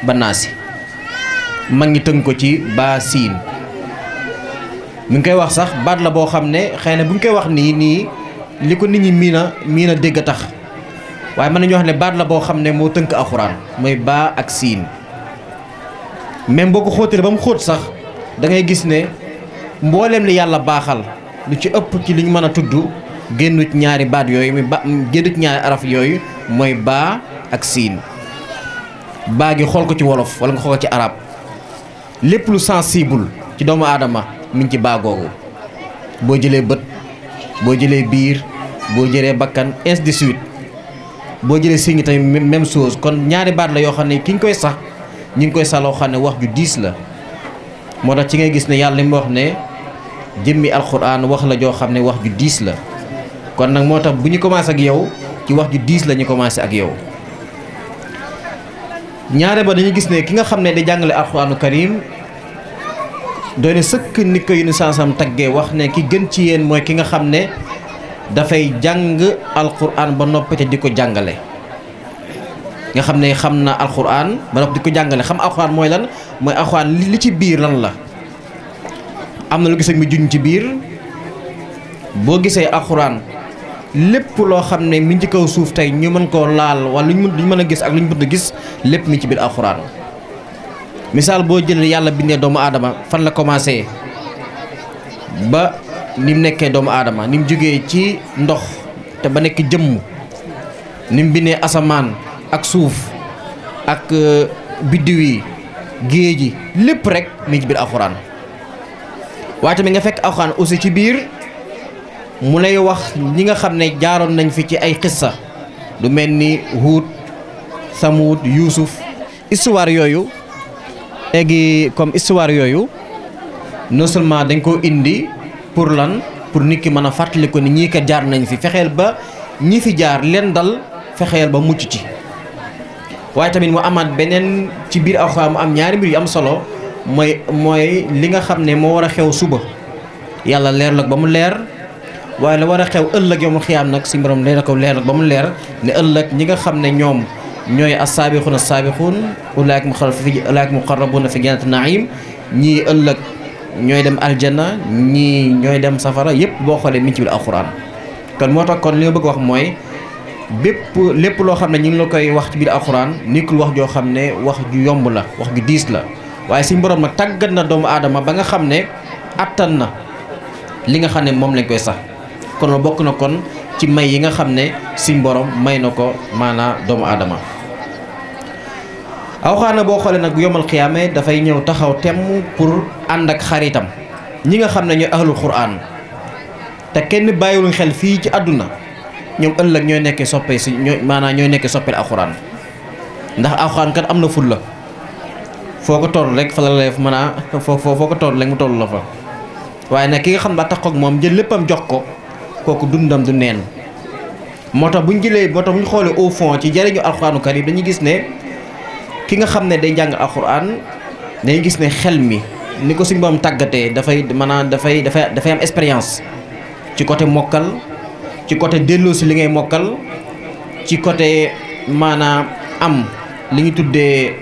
ba naasi mag ñi tënk ko ci baa siin. mi ngi koy wax sax baat la boo xam ne xëy na bu ñu koy wax nii li ko nit ñi miin a dégg a tax waaye mën nañu wax ne baat la boo xam ne moo tënk alxuraan mooy baa ak siin. même boo ko xóotee ba mu xóot sax da ngay gis ne mbooleem li yàlla baaxal lu ci ëpp ci li ñu mën a tudd génnut ñaari baat yooyu muy génnut ñaari araf yooyu mooy baa ak siin. baa gi xool ko ci wolof wala nga xool ko ci arab lépp lu sensible ci doomu aadama mi ngi ci baa googu. boo jëlee bët boo jëlee biir boo jëlee bakkan ainsi de suite boo jëlee signe tamit même chose. kon ñaari baat la yoo xam ne ki ñu koy sax ñu ngi koy sax loo xam ne wax ju diis la. moo tax ci ngay gis ne yàlla li mu wax ne jëmmi alxuraan wax la joo xam ne wax ju diis la. kon nag moo tax bu ñu commencé ak yow ci wax ju diis la ñu commencé ak yow. ñaare ba dañuy gis ne ki nga xam ne da jàngale alxuraanu karim doy na sëkk ni ko yu ni sansam taggee wax ne ki gën ci yéen mooy ki nga xam ne dafay jàng alxuraan ba noppi te di ko jàngale. nga xam ne xam na alxuraan ba noppi di ko jàngale. xam alxuraan mooy lan mooy alxuraan li ci biir lan la. am na lu gis ak mi juñ ci biir boo gisee alxuraan lépp loo xam ne mi ngi ci kaw suuf tey ñu mën koo laal wala lu ñu mën a gis ak lu ñu mën a gis lépp mi ci biir alxuraan. misaal boo jëlee yàlla bindee doomu aadama fan la commencé ba ni mu nekkee doomu aadama ni mu jógee ci ndox te ba nekk jëmm ni mu bindee asamaan ak suuf ak biddiw yi géej gi lépp rek mi ci biir alxuraan. waaye tamit nga fekk alxuraan aussi ci biir mu lay wax ñi nga xam ne jaaroon nañ fi ci ay xissa lu mel ni Huud Samuud Yuusuf histoire yooyu. léegi comme histoire yooyu non seulement dañ koo indi pour lan pour nit ki mën a fàttali ko ni ñii kat jaar nañ fi fexeel ba ñi fi jaar leen dal fexeel ba mucc ci. waaye tamit mu amaat beneen ci biir alxuraan mu am ñaari mbir yu am solo mooy li nga xam ne moo war a xew suba yàlla leer la ba mu leer waaye la war a xew ëllëg yow mu xiyaam nag si borom leer ko leer ba mu leer ne ëllëg ñi nga xam ne ñoom ñooy as-saabixuuna as-saabixuun ulaa'ika muqarrabuuna fi jannati na'iim ñii ëllëg ñooy dem aljanna ñii ñooy dem safara yëpp boo xoolee mi ngi ci biir alxuraan. kon moo tax kon li nga bëgg wax mooy lépp loo xam ne ñu ngi la koy wax ci biir alxuraan nekkul wax joo xam ne wax ju yomb la wax ju diis la waaye suñu borom nag tàggat na doomu aadama ba nga xam ne attan na li nga xam ne moom lañ koy sax. kon loolu bokk na kon ci may yi nga xam ne suñu borom may na ko maanaa doomu aadama. alxuraan boo xoolee nag yomal xiyaame dafay ñëw taxaw temm pour ànd ak xaritam ñi nga xam ne ñooy ahlul quraan te kenn bàyyiwul xel fii ci àdduna ñoom ëllëg ñooy nekkee soppee si ñooy nekkee soppeel alxuraan. ndax alxuraan kat am na ful la foo ko toll rek fa la lay mën a foo ko toll rek mu toll la fa waaye nag ki nga xam ne tax ak moom jël léppam jox ko kooku dundam du neen. moo tax bu ñu xoolee au fond ci jariñu alxuraanu karim dañuy gis ne ki nga xam ne day jàng alxuraan dañuy gis ne xel mi ni ko suñu borom tàggatee dafay am expérience ci côté mokkal ci côté delloo si li ngay mokkal ci côté maanaam am li ñu tuddee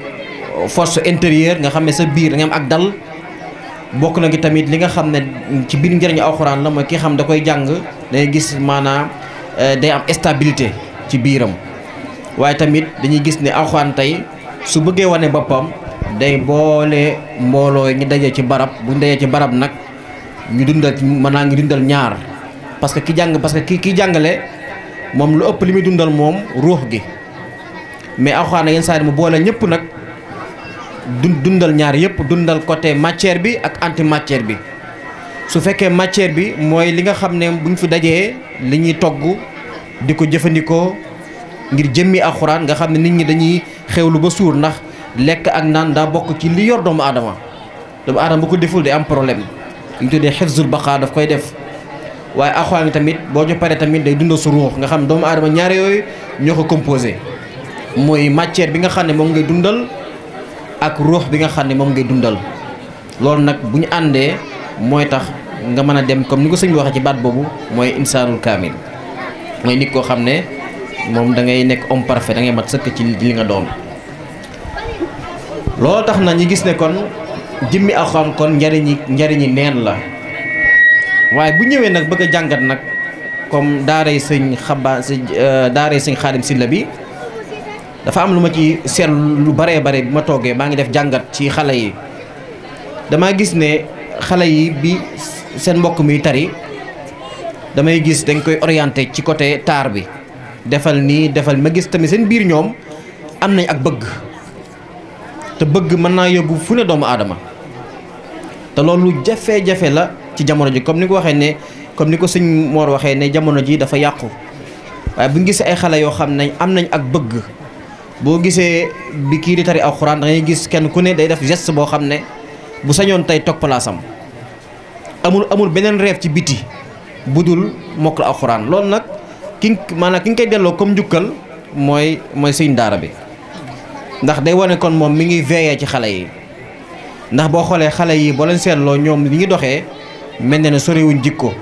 force intérieure nga xam ne sa biir da nga am ak dal. bokk na gi tamit li nga xam ne ci biir njëriñu alxuraan la mooy ki xam da koy jàng day gis maanaam day am stabilité ci biiram. waaye tamit dañuy gis ne alxuraan tey su bëggee wane boppam day boole mbooloo ñu dajee ci barab bu ñu dajee ci barab nag ñu dundal ñaar parce que ki jàngale moom lu ëpp li muy dundal moom ruux gi mais alxuraan yenn saa yi mu boole ñëpp nag dundal ñaar yëpp dundal côté matière bi ak antimatière bi. su fekkee matière bi mooy li nga xam ne buñ fi dajee li ñuy togg di ko jëfandikoo ngir jëmmi alxuraan nga xam ne nit ñi dañuy xewlu ba suur ndax lekk ak naan daa bokk ci li yor doomu aadama bu ko deful day am problème li ñu tuddee hifzul baqa daf koy def. waaye alxuraan bi tamit boo ñu paree tamit day dundal su ruux nga xam doomu aadama ñaar yooyu ñoo ko composé mooy matière bi nga xam ne moom ngay dundal ak ruux bi nga xam ne moom ngay dundal. loolu nag bu ñu àndee mooy tax nga mën a dem comme ni ko sëñ bi waxee ci baat boobu mooy insaanul kaamil mooy nit koo xam ne moom da ngay nekk homme parfait da ngay mat sëkk ci li nga doon. loolu tax na ñu gis ne kon jëmmi alxuraan kon njariñi neen la waaye bu ñëwee nag bëgg a jàngat nag comme daaray sëñ Xaadim Sylla bi dafa am lu ma ci seetlu lu baree bare bi ma toogee maa ngi def jàngat ci xale yi damaa gis ne xale yi bi seen mbokk mi tari damay gis dañ koy orienté ci côté taar bi defal nii defal ma gis tamit seen biir ñoom am nañ ak bëgg te bëgg mën naa yóbbu fu ne doomu aadama te loolu jafe-jafe la ci jamono ji comme ni ko waxee ne comme ni ko sëñ Mor waxee ne jamono ji dafa yàqu waaye bu ñu gisee ay xale yoo xam ne am nañ ak bëgg boo gisee bi kii di tari alxuraan da ngay gis kenn ku ne day def geste boo xam ne bu sañoon tey toog palaasam amul beneen rêve ci biti budul mokkal alxuraan loolu nag maanaam ki nga koy delloo comme njukkal mooy sëñ daara bi ndax day wane kon moom mi ngi veillé ci xale yi ndax boo xoolee xale yi boo leen seetloo ñoom li ñu doxee mel na ne soriwuñ jikko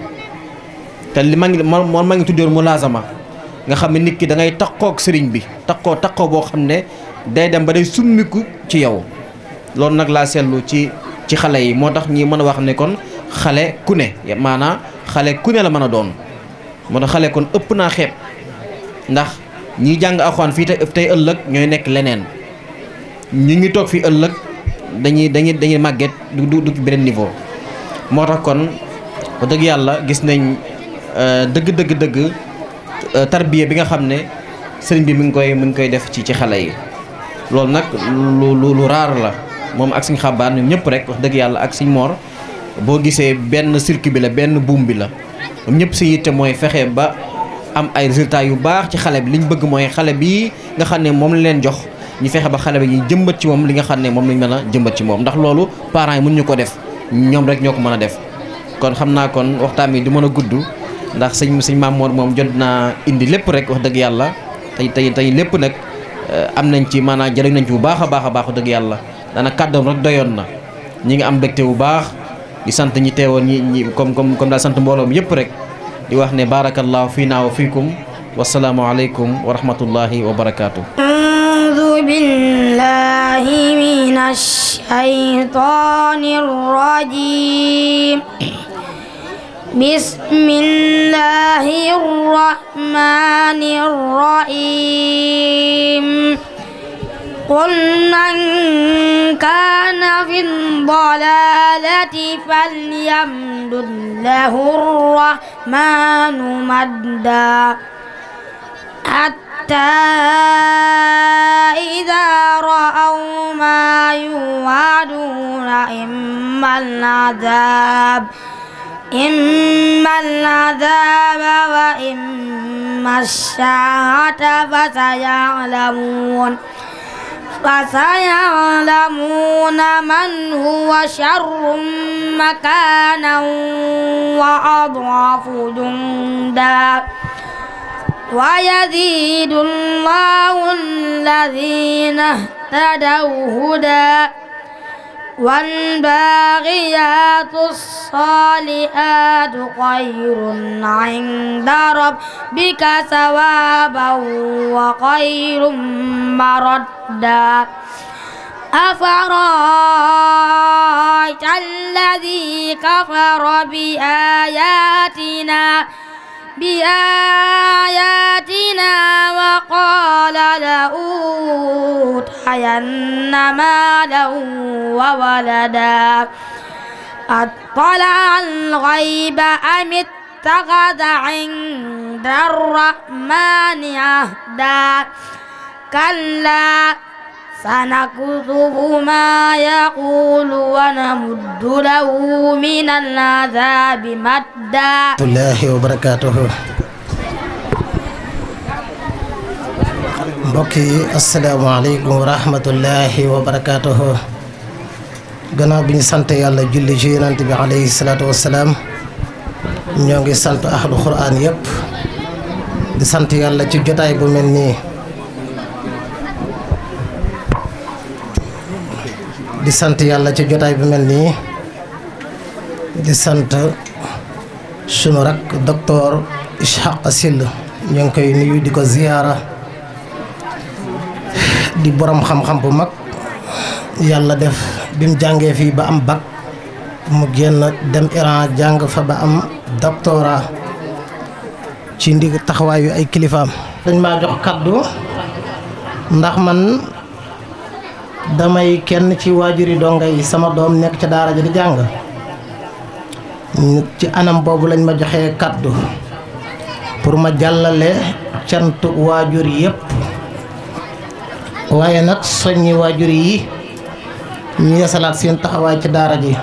te li ma ngi tuddoon mu laazama nga xam ne nit ki da ngay takkoo ak sëriñ bi takkoo boo xam ne day dem ba day summiku ci yow loolu nag laa seetlu ci xale yi moo tax ñi mën a wax ne kon xale ku ne maanaam xale ku ne la mën a doon moo tax xale kon ëpp naa xeeb ndax ñiy jàng alxuraan fii tey ëllëg ñooy nekk leneen ñi ngi toog fii ëllëg dañuy màgget du beneen niveau moo tax kon wax dëgg yàlla gis nañ dëgg tarbiya bi nga xam ne sëriñ bi mi ngi koy def ci xale yi loolu nag lu raar la moom ak suñ xabaar ñoom ñëpp rek wax dëgg yàlla ak suñ moor boo gisee benn circuit bi la benn buum bi la ñoom ñëpp si yitte mooy fexe ba am ay résultats yu baax ci xale bi li ñu bëgg mooy xale bi nga xam ne moom la leen jox ñu fexe ba xale bi ñu jëmbat ci moom li nga xam ne moom lañ mën a jëmbat ci moom ndax loolu parents yi mënuñu ko def ñoom rek ñoo ko mën a def kon xam naa kon waxtaan bi du mën a gudd ndax sëñ Maam Mor moom jot naa indi lépp rek wax dëgg yàlla tey lépp nag am nañ ci maanaam jëriñ nañ ci bu baax a baax wax dëgg yàlla daanaka kàddoom rek doyoon na ñi ngi am mbégte bu baax di sant ñi teewoon ñi comme daal sant mbooloo mi yëpp rek di wax ne barakallahu fiina wa fiikum wasalaamu aleykum wa rahmatullahi wa barakaatu. أعوذ بالله من الشيطان الرجيم بسم الله الرحمن الرحيم قل من كان في الضلالة فليمدد له الرحمن مدا حتى إذا رأوا ما يوعدون إما العذاب وإما الساعة فسيعلمون من هو شر مكانا وأضعف جندا ويزيد الله الذين اهتدوا هدى والباغيات الصالحات خير عند ربك ثوابا وخير مردا أفرأيت الذي كفر بآياتنا وقال لأوتين مالا وولدا أطلع الغيب أم اتخذ عند الرحمن عهدا كلا سنكتب ما يقول ونمد له من العذاب مدا الله وبركاته mbokk yi asalaamaaleykum wa rahmatullahi wa barakaatuhu gannaaw bi ñu sant yàlla julli ci yonent bi alayhi salaatu wasalaam ñoo ngi sant ahlu quraan yëpp di sant yàlla ci jotaay bu mel nii di sant yàlla ci jotaay bu mel nii di sant sunu rak docteur Ishaq Sill ñu ngi koy nuyu di ko ziyaara di borom xam-xam bu mag yàlla def bi mu jàngee fii ba am bac mu génn dem Iran jàng fa ba am doctorat ci ndig taxawaayu ay kilifaam. dañ maa jox kaddu ndax man damay kenn ci waajuri donga yi sama doom nekk ca daara ja di jàng ci anam boobu lañ ma joxee kaddu pour ma jàllale cantu waajur yépp waaye nag soññi waajur yi ñu yeesalaat seen taxawaay ci daara ji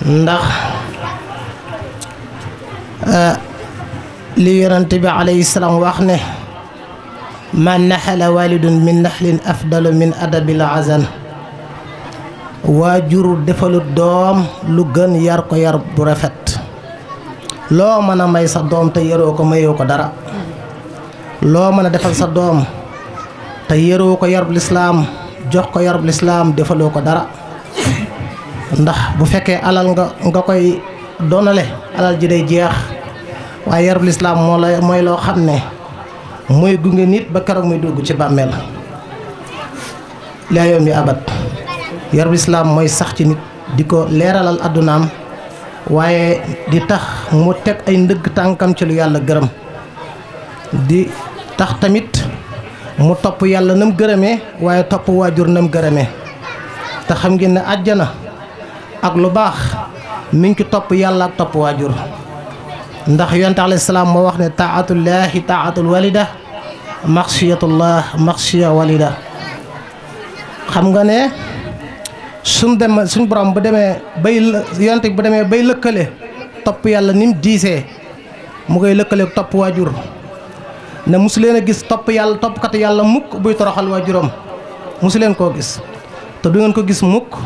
ndax li yonent bi alayhi salaam wax ne ma naxala walidun min naxlin afdalu min adabil azan waajur defalut doom lu gën yar ko yar bu rafet loo mën a may sa doom te yaroo ko mayoo ko dara loo mën a defal sa doom te yaroo ko yarub lislaam jox ko yarub lislaam defaloo ko dara ndax bu fekkee alal nga koy donale alal ji day jeex waaye yarub lislaam mooy loo xam ne mooy gunge nit ba keroog muy dugg ci bàmmeel laa yoom yi abat yarub lislaam mooy sax ci nit di ko leeralal addunaam waaye di tax mu teg ay ndëgg tànkam ci lu yàlla gërëm di tax tamit mu topp yàlla nam gërëmee waaye topp waajur nam gërëmee te xam ngeen ne àjjana ak lu baax mi ngi ci topp yàlla ak topp waajur ndax yonent alayhi salaam moo wax ne taatullaahi taatul walida maxsiyatullah maxsiya walida xam nga ne suñ borom bu demee bay yonent bu demee bay lëkkale topp yàlla ni mu diisee mu koy lëkkale topp waajur ne mosu leen a gis topp yàlla toppkat yàlla mukk buy toroxal waajuram mosu leen koo gis te du ngeen ko gis mukk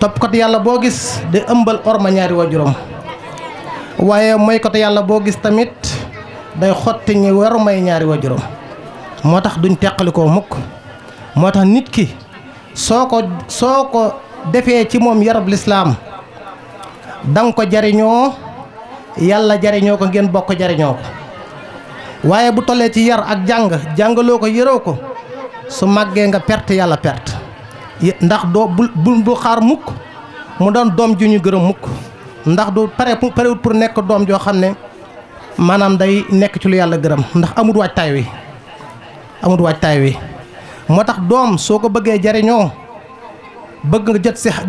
toppkat yàlla boo gis de ëmbal orma ñaari waajuram waaye moykat yàlla boo gis tamit day xotti ñi waru may ñaari waajuram moo tax duñ teqalikoo mukk moo tax nit ki soo ko defee ci moom yarab lislaam danga ko jariñoo yàlla jariñoo ko ngeen bokk jariñoo ko waaye bu tollee ci yar ak jàngaloo ko yëroo ko su màggee nga perte yàlla perte ndax doo bu xaar mukk mu doon doom ju ñu gërëm mukk ndax du parewut pour nekk doom joo xam ne maanaam day nekk ci lu yàlla gërëm ndax amut waajtaay wi moo tax doom soo ko bëggee jariñoo bëgg nga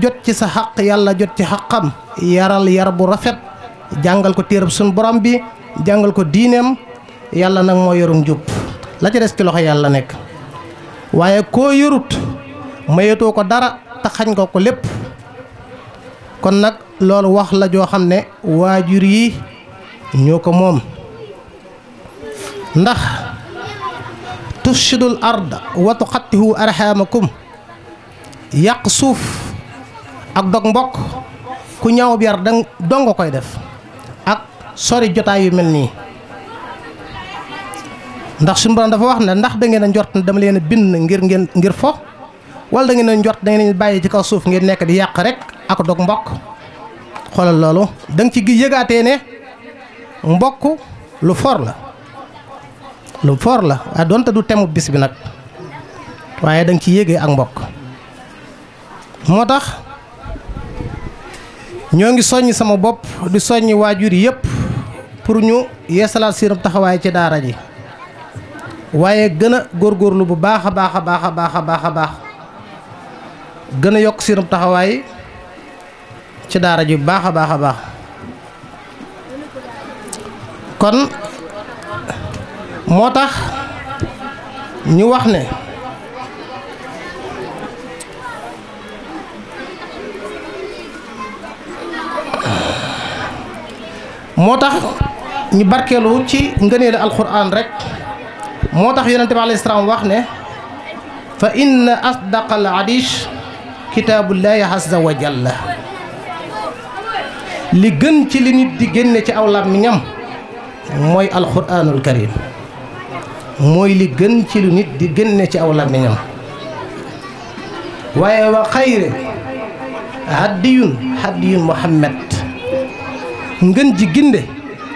jot ci sa xaq yàlla jot ci xaqam yaral yar bu rafet jàngal ko téereb suñu borom bi jàngal ko diineem yàlla nag moo yorum njub la ca des ci loxo yàlla nekk waaye koo yorut mayetoo ko dara te xañ nga ko lépp kon nag loolu wax la joo xam ne waajur yi ñoo ko moom ndax tufsidul arda wa tuxattihu arhamakum yàq suuf ak dog mbokk ku ñaaw bi yar dong nga koy def ak sori jotaay yu mel nii ndax suñu borom dafa wax ne ndax da ngeen a njort ne dama leen a bind ngir fo wala da ngeen a njort da ngeen bàyyi ci kaw suuf ngeen nekk di yàq rek ak dog mbokk xoolal loolu da nga ci yëgaatee ne mbokk lu for la waaye doonte du temu bis bi nag waaye da nga ci yégee ak mbokk moo tax ñoo ngi soññ sama bopp di soññ waajur yëpp pour ñu yeesalaat seen taxawaay ci daara ji waaye gën a góorgóorlu bu baax a baax a baax a baax a baax a baax gën a yokk seen taxawaay ci daara ji bu baax a baax a baax kon moo tax ñu wax ne moo tax ñu barkeelu ci ngëneelu alxuraan rek moo tax yonente bi alayhi salaam wax ne fa inna asdaqal hadiis kitaabullaahi azza wa jalla li gën ci li nit di génne ci aw làmmiñam mooy alxuraanul karim mooy li gën ci lu nit di génne ci aw làmmiñam waaye wa xayre haddiyun Muhammad ngën ji ginde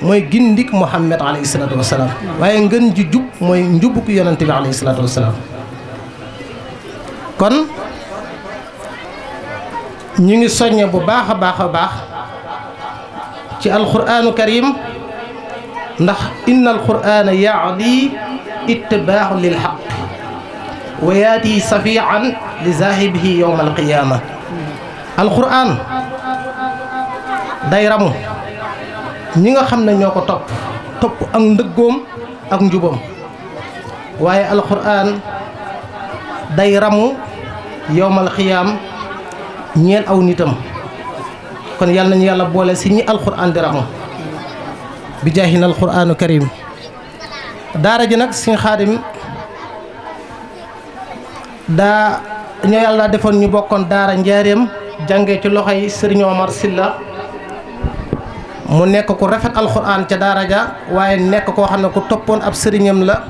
mooy gindik Muhammad alayhi salaatu wasalaam waaye ngën ji jub mooy njubuk yonent bi alayhi salaatu wasalaam kon ñu ngi soññe bu baax a baax ci alquranu karim ndax inna alqurana yaali ittibaahu lil haqq wa yaati safian li zahibihi yowma alqiyama alquran day ramu ñi nga xam ne ñoo ko topp ak ndëggoom ak njubam waaye alquran day ramu yowmal xiyaam ñeel aw nitam kon yàlla nañu yàlla boole si ñi alquran di ramu bi jaahina alquranu karim daara ji nag Sëñ Xaadim daa ñoo yàlla defoon ñu bokkoon daara njaareem jànge ci loxoy Sëriñ Omar Silla mu nekk ku rafet alxuraan ca daara ja waaye nekk koo xam ne ku toppoon ab sëriñam la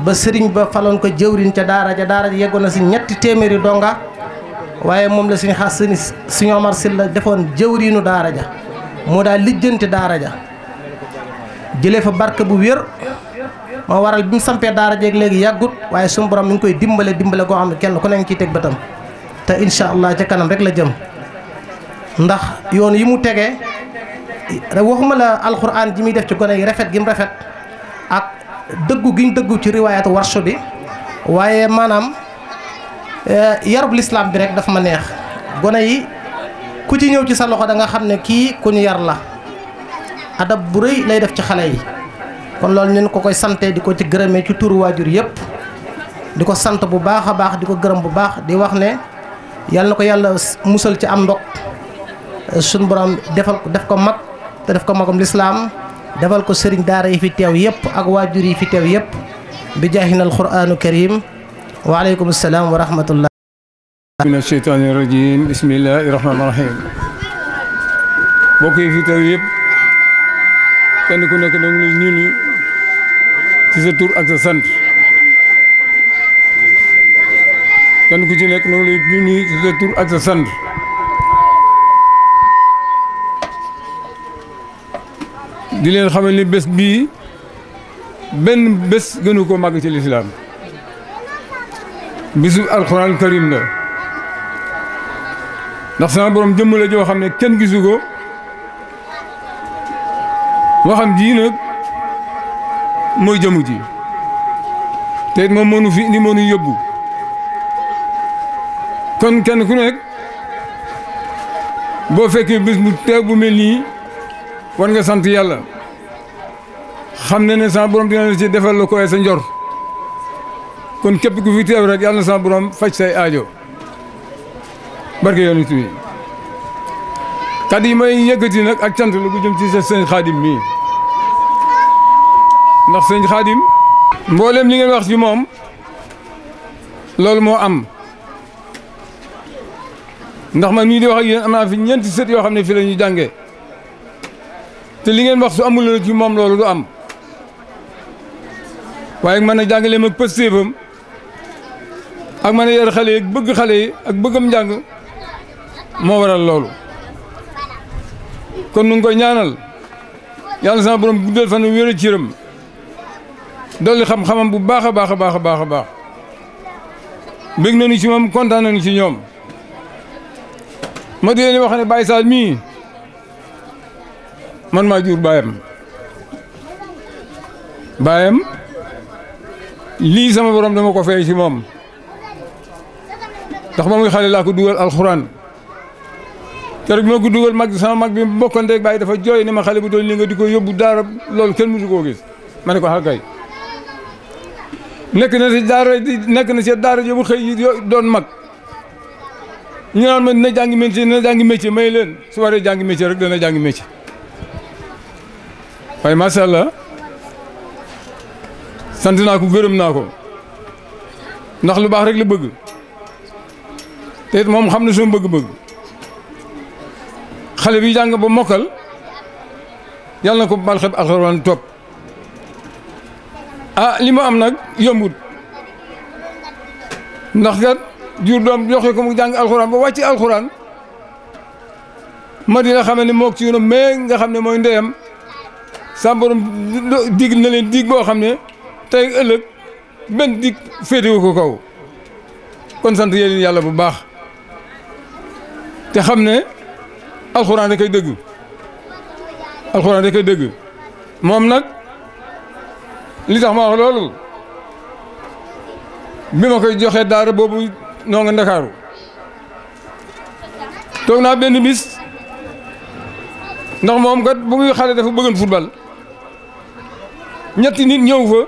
ba sëriñ ba faloon ko jëwriñ ca daara ja yeggoon na si 300 donga waaye moom la Sëriñ Omar Silla defoon jëwriñu daara ja moo daal lijjanti daara ja jëlee fa barke bu wér moo waral bi mu sampee daara jeeg léegi yàggut waaye suñu borom mi ngi koy dimbale goo xam ne kenn ku ne ngi ciy teg bëtam te incha allah ca kanam rek la jëm ndax yoon yi mu tegee waxuma la alxuraan ji muy def ci gone yi rafet gi mu rafet ak dëggu gi ñu dëggu ci riwaayatu warsu bi waaye maanaam yarub lislaam bi rek daf ma neex gone yi ku ci ñëw ci sa loxo da nga xam ne kii ku ñu yar la adab bu rëy lay def ci xale yi kon loolu ñu ko koy sante di ko ci gërëmee ci turu waajur yëpp di ko sant bu baax a baax di ko gërëm bu baax di wax ne yàlla na ko yàlla musal ci am ndok suñu borom def ko mag te def ko magam lislaam defal ko sëriñ daara yi fi teew yëpp ak waajur yi fi teew yëpp bi jaahina alquranu karim wa aleykum salaam wa rahmatullah min asheytaani rajim bismillahi rahmaani rahim mbokk yi fi teew yëpp kenn ku nekk nag lay nuyu ci sa tur ak sa sant kenn ku ci nekk nag lay nuyu ci sa tur ak sa sant di leen xamal ni bés bii benn bés gënu ko màgg ci lislaam bisu alxuraan karim la ndax sama borom jëmm la joo xam ne kenn gisu ko waxam ji nag mooy jëmu ji te it moom moo nu fi indi moo nu yóbbu kon kenn ku nekk boo fekkee bés bu teew bu mel nii war nga sant yàlla xam ne sama borom dina la ci defal la koy sa njor kon képp ku fi teew rek yàlla na sama borom faj say aajo barke yoonu bi kàddu yi may yëkkati nag ak cant la gu jëm ci sëñ Xaadim mii ndax sëñ Xaadim mboolem li ngeen wax ci moom loolu moo am ndax man mii di wax ak yéen am naa fi ñeenti sët yoo xam ne fi la ñuy jàngee te li ngeen wax su amul la ci moom loolu du am waaye mën a jàngaleem ak pëstéefam ak mën a yar xale yi ak bëgg xale yi ak bëggam njàng moo waral loolu kon nu ngi koy ñaanal yàlla sama borom guddal fan wér a cëram dolli xam-xamam bu baax a baax a baax a baax a baax bëgg nañu ci moom kontaan nañu ci ñoom ma di leen wax ne Baye Sall mii man maa jur baayam lii sama borom dama ko fay ci moom ndax ba muy xale laa ko dugal alxuraan keroog bi ma ko dugal mag sama mag bi bokkanteeg Baye dafa jooy ni ma xale bu doon li nga di ko yóbbu daara loolu kenn mësu koo gis ma ne ko xakay nekk na si daara ji bu xëy yi doon mag ñu naan ma dina jàngi métier may leen su waree jàngi métier rek dana jàngi métier waaye macha allah sant naa ko gërëm naa ko ndax lu baax rek la bëgg te it moom xam na sama bëgg-bëgg xale bi jàng ba mokkal yàlla na ko bal xeb alxuraan topp li ma am nag yombut ndax kat jur doom joxe ko mu jàng alxuraan ba wàcc alxuraan Madina xam ne moog ci yoonam mais nga xam ne mooy ndeyam sa borom dig na leen dig boo xam ne tey ëllëg benn dig féetewu ko kaw kon sant yéen yàlla bu baax te xam ne alxuraan da koy dëgg alxuraan da koy dëgg moom nag li tax ma wax loolu bi ma koy joxee daara boobu noo nga Ndakaaru toog naa benn bis ndax moom kat bu muy xale dafa bëggoon football ñetti nit ñëw fa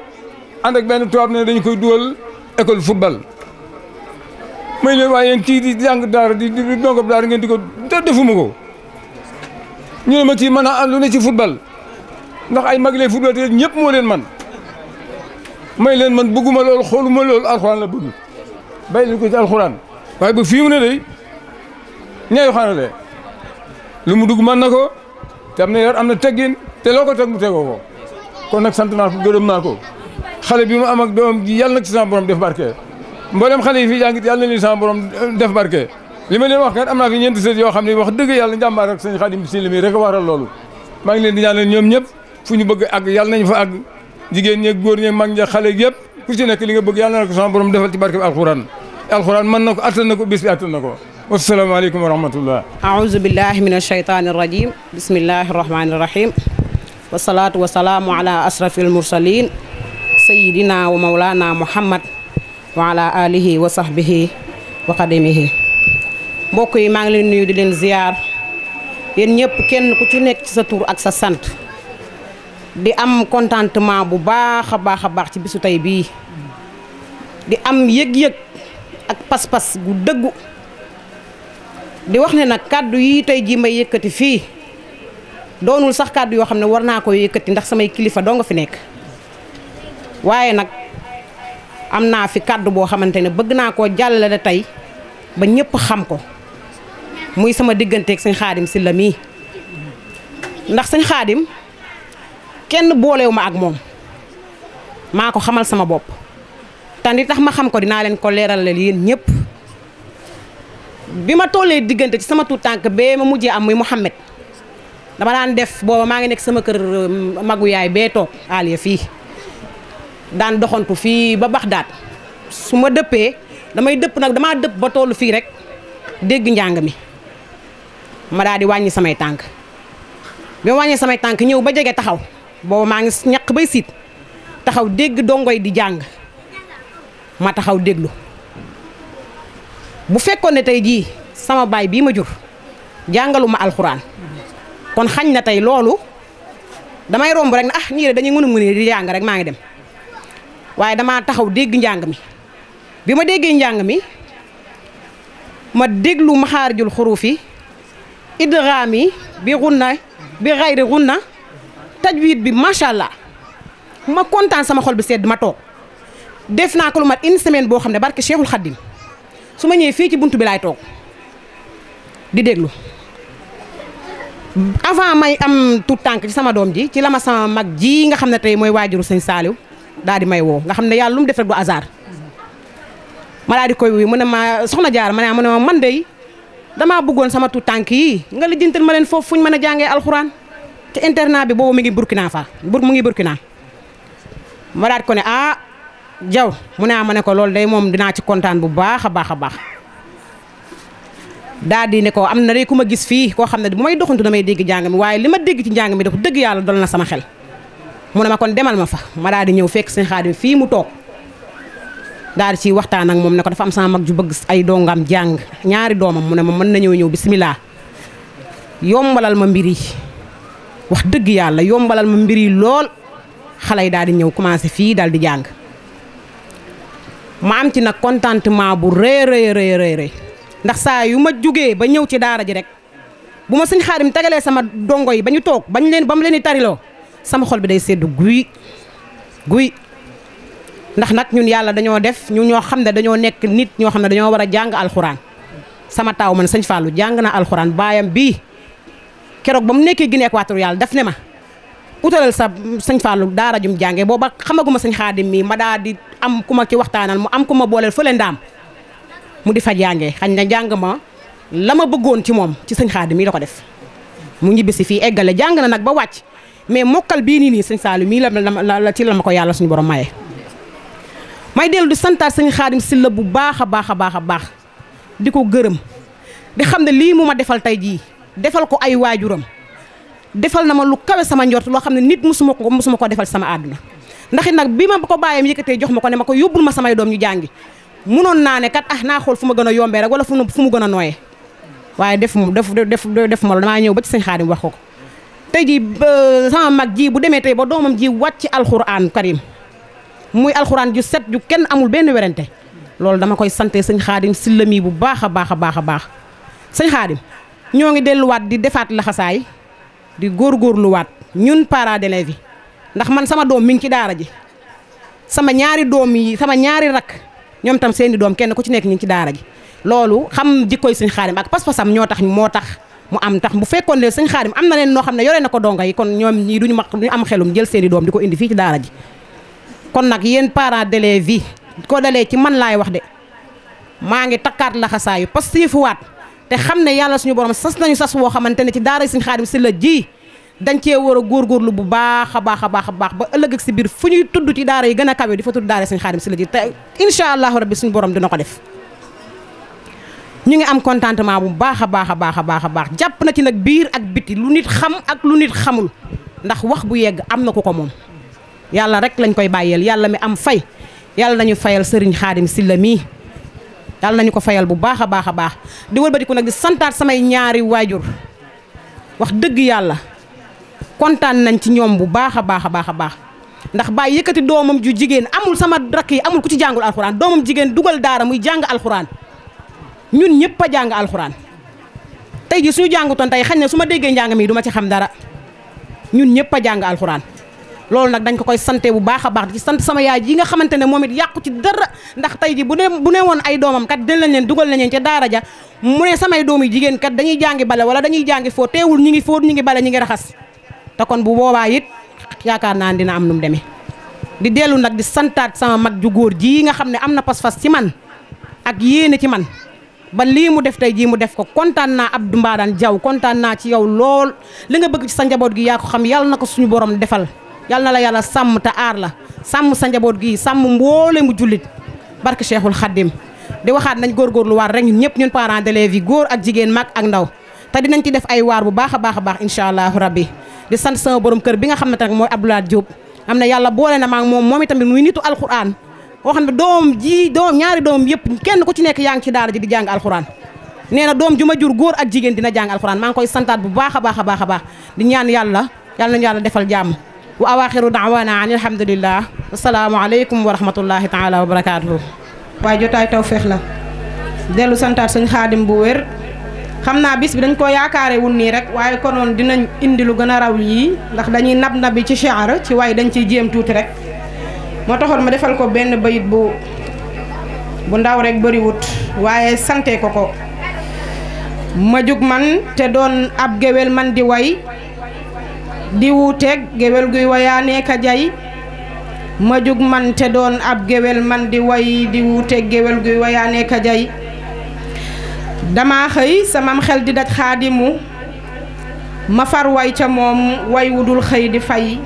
ànd ak benn tubaab ne dañu koy dugal école football may leen waaye yéen kii di jàng daara di dongob daara ngeen di ko defuma ko ñu ne ma kii mën a lu ne ci football ndax ay mag lay football te ñëpp moo leen man may leen man bëgguma loolu xooluma loolu alxuraan la bëgg bàyyi leen ko ci alxuraan waaye ba fii mu ne day ñaayu xaana de lu mu dugg mën na ko te am na yar am na teggin te loo ko teg mu tegoo ko kon nag sant naa ko gërëm naa ko xale bi mu am ak doom ji yàlla na ci sama borom def barke mboolem xale yi fii jàngit yàlla na leen sama borom def barke li ma leen wax kat am naa fi ñeenti sët yoo xam ne wax dëgg yàlla njàmbaar ak sëñ Xaadim Sylla mi rek a waral loolu maa ngi leen di ñaanal ñoom ñëpp fu ñu bëgg àgg yàlla nañ fa àgg jigéen ñeeg góor ñeeg mag ñeeg xale yëpp ku ci nekk li nga bëgg yàlla na ko sama borom defal ci barke bi alxuraan alxuraan mën na ko attan na ko bis bi attan na ko wasalaamaaleykum wa rahmatullah aouzu billahi min ashaytani irrajim bismillahi irrahmani irrahim wasalaatu wasalaamu ala asrafil mursalin sayidina wa maulana muhammad wa ala alihi wa sahbihi wa qadimihi mbokk yi maa ngi leen nuyu di leen ziyaar yéen ñëpp kenn ku ci nekk ci sa tur ak sa sant di am contentement bu baax a baax ci bisu tey bii di am yëg-yëg ak pas-pas gu dëggu di wax ne nag kàddu yi tey jii may yëkkati fii doonul sax kàddu yoo xam ne war naa ko yëkkati ndax samay kilifa doo nga fi nekk waaye nag am naa fi kàddu boo xamante ne bëgg naa koo jàllale tey ba ñëpp xam ko muy sama digganteeg sëñ Xaadim Sylla mii ndax sëñ Xaadim kenn boolewu ma ak moom maa ko xamal sama bopp te li tax ma xam ko dinaa leen ko leeralal yéen ñëpp bi ma tollee diggante ci sama tuut tànk bee ma mujjee am muy Mouhamed dama daan def booba maa ngi nekk sama kër magu yaay bee toog Aliya fii daan doxantu fii ba Baxdaad su ma dëppee damay dëpp nag damaa dëpp ba tollu fii rek dégg njàng mi ma daal di wàññi samay tànk bi ma wàññee samay tànk ñëw ba jege taxaw booba maa ngi ñaq bay siit taxaw dégg dongoy di jàng ma taxaw déglu bu fekkoon ne tey jii sama baay bii ma jur jàngaluma alxuraan kon xañ na tey loolu damay romb rek ne ah ñii de dañuy ngunu di jàng rek maa ngi dem waaye damaa taxaw dégg njàng mi bi ma déggee njàng mi ma déglu maxaarijul xuruufi idgaami bi gunna bi xayri gunna tajwiid bi macha allah ma kontaan sama xol bi sedd ma toog def naa ko lu mat une semaine boo xam ne barke Cheikhul Khadim su ma ñëwee fii ci buntu bi laay toog di déglu avant may am tout tànk ci sama doom ji ci la ma sama mag ji nga xam ne tey mooy waajuru sëñ Saaliw daal di may woo nga xam ne yàlla lu mu def rek du hasard ma daal di koy wuyu mu ne ma soxna Jaar ma ne ma man de damaa bëggoon sama tout tànk yi nga lijjantal ma leen foofu fu ñu mën a jàngee alxuraan te internat bi boobu mi ngi Burkina mu ngi Burkina ma daal di ko ne ah Jaw mu ne ma ne ko loolu day moom dinaa ci kontaan bu baax a baax a baax daal di ne ko am na rek ku ma gis fii koo xam ne bu may doxantu damay dégg njàng mi waaye li ma dégg ci njàng mi dafa dëgg yàlla dal na sama xel mu ne ma kon demal ma fa ma daal di ñëw fekk sëñ Xaadim fii mu toog daal di ciy waxtaan ak moom ne ko dafa am sama mag ju bëgg ay dongam jàng ñaari doomam mu ne ma mën na ñëw bisimilah yombalal ma mbir yi wax dëgg yàlla yombalal ma mbir yi lool xale yi daal di ñëw commencé fii daal di jàng ma am ci nag contentement bu rëy ndax saa yu ma jugee ba ñëw ci daara ji rek bu ma sëñ Xaadim tegalee sama dongo yi ba ñu toog ba mu leen di tariloo sama xol bi day seddu guy ndax nag ñun yàlla dañoo def ñu ñoo xam ne dañoo nekk nit ñoo xam ne dañoo war a jàng alxuraan sama taaw man sëñ Fallou jàng na alxuraan baayam bii keroog ba mu nekkee Guinée équatoriale daf ne ma utalal sa sëñ Fallou daara jum jàngee booba xamaguma sëñ Xaadim mii ma daa di am ku ma ci waxtaanal mu am ku ma booleel fële ndaam mu di fa jàngee xañ na jàng ma la ma bëggoon ci moom ci sëñ Xaadim mii la ko def mu ñibbisi fii eggale jàng na nag ba wàcc mais mokkal bii nii sëñ Saliou mii la ci la ma ko yàlla suñu borom maye. may dellu di santaat sëñ Xaadim Sylla bu baax a baax a baax a baax di ko gërëm di xam ne lii mu ma defal tey jii defal ko ay waajuram defal na ma lu kawe sama njort loo xam ne nit musuma ko defal sama àdduna ndax it nag bi ma ko bàyyam yëkkatee jox ma ko ne ma ko yóbbul ma samay doom ñu jàngi munoon naa ne kat naa xool fu ma gën a yombee rek wala fu mu gën a nooyee waaye def ma loolu damaa ñëw ba ci sëñ Xaadim wax ko tey jii sama mag ji bu demee tey ba doomam ji wàcc alxuraan karim muy alxuraan ju set ju kenn amul benn werante loolu dama koy sante sëñ Xaadim Sylla mi bu baax a baax a baax a baax sëñ Xaadim ñoo ngi delluwaat di defaat laxasaay di góorgóorluwaat ñun parents d'élèves yi ndax man sama doom mi ngi ci daara ji sama ñaari doom yi sama ñaari rak ñoom tam seeni doom kenn ku ci nekk ñu ngi ci daara ji loolu xam jikkoy sëñ Xaadim ak pas-pasam moo tax mu am tax bu fekkoon ne sëñ Xaadim am na leen noo xam ne yore na ko donga yi kon ñoom ñii duñu am xelum jël seeni doom di ko indi fii ci daara ji kon nag yéen parents d'élèves yi ko dalee ci man laay wax de maa ngi takkaat laxasaayu parce que fuwaat te xam ne yàlla suñu borom sas nañu sas woo xamante ne ci daara sëñ Xaadim Sylla ji dañ cee war a góorgóorlu bu baax a baax a baax a baax ba ëllëg ak si biir fu ñuy tudd ci daara yi gën a kawe di fa tudd daara sëñ Xaadim Sylla ji te incha allahu rabbi suñu borom dina ko def ñu ngi am contentement bu baax a baax a baax a baax a baax jàpp na ci nag biir ak biti lu nit xam ak lu nit xamul ndax wax bu yegg am na ku ko moom yàlla rek lañ koy bàyyeel yàlla mi am fay yàlla nañu fayal sëriñ Xaadim Sylla mii yàlla nañu ko fayal bu baax a baax a baax di wëlbatiku nag di santaat samay ñaari waajur wax dëgg yàlla kontaan nañ ci ñoom bu baax a baax a baax a baax ndax bàyyi yëkkati doomam ju jigéen amul sama rakk yi amul ku ci jàngul alxuraan doomam jigéen dugal daara muy jàng alxuraan ñun ñëpp a jàng alxuraan tey ji suñu jàngutoon tey xañ na su ma déggee njàng mi du ma ci xam dara ñun ñëpp a jàng alxuraan loolu nag dañ ko koy sante bu baax a baax di ci sant sama yaay ji nga xamante ne moom it yàqu ci dara ndax tey ji bu ne woon ay doomam kat dañ leen dugal nañ leen ca daara ja mu ne samay doom yi jigéen kat dañuy jàngi bale wala dañuy jàngi foo teewul ñi ngi fóot ñi ngi bale ñi ngi raxas te kon bu boobaa it yaakaar naa dina am nu mu demee di dellu nag di santaat sama mag ju góor ji nga xam ne am na pas-pas ci man ak yéene ci man ba lii mu def tey jii mu def ko kontaan naa Abdou Mbadane Diaw kontaan naa ci yow lool li nga bëgg ci sa njaboot gi yaa ko xam yàlla na ko suñu borom defal yàlla na la yàlla sàmm te aar la sàmm sa njaboot gi sàmm mboole mu jullit barke Cheikhul Khadim di waxaat nañ góorgóorlu waar rek ñun ñëpp ñun parents d'élèves yi góor ak jigéen mag ak ndaw te dinañ ci def ay waar bu baax a baax a baax incha allahu rabbi di sant sama borom kër bi nga xam ne nag mooy Abdoulaye Diop am na yàlla boole na maag moom itamit muy nitu alquran boo xam ne doom ñaari doom yëpp kenn ku ci nekk yaa ngi ci daara ji di jàng alquran nee na doom ju ma jur góor ak jigéen dina jàng alquran maa ngi koy santaat bu baax a baax a baax a baax di ñaan yàlla nañu yàlla defal jàmm wa awaaxiru daawaana an alhamdulillah asalaamu aleykum wa rahmatullahi taala wa barakaatuhu. waaye jotaay tawfeex la dellu santaat sëñ Xaadim bu wér xam naa bis bi dañ koo yaakaare wul nii rek waaye konoon dinañ indi lu gën a raw yii ndax dañuy nabi ci shi'r ci waaye dañ ciy jéem tuuti rek moo taxoon ma defal ko benn bayit bu ndaw rek bëriwut waaye sante ko ma jug man te doon ab géwél man di way di wuuteeg géwél guy wayaanee ka jay ma jug man te doon ab géwél man di way di wuuteeg géwél guy wayaanee ka jay dama xëy samam xel di daj xaadimu ma far way ca moom way wudul xëy di fay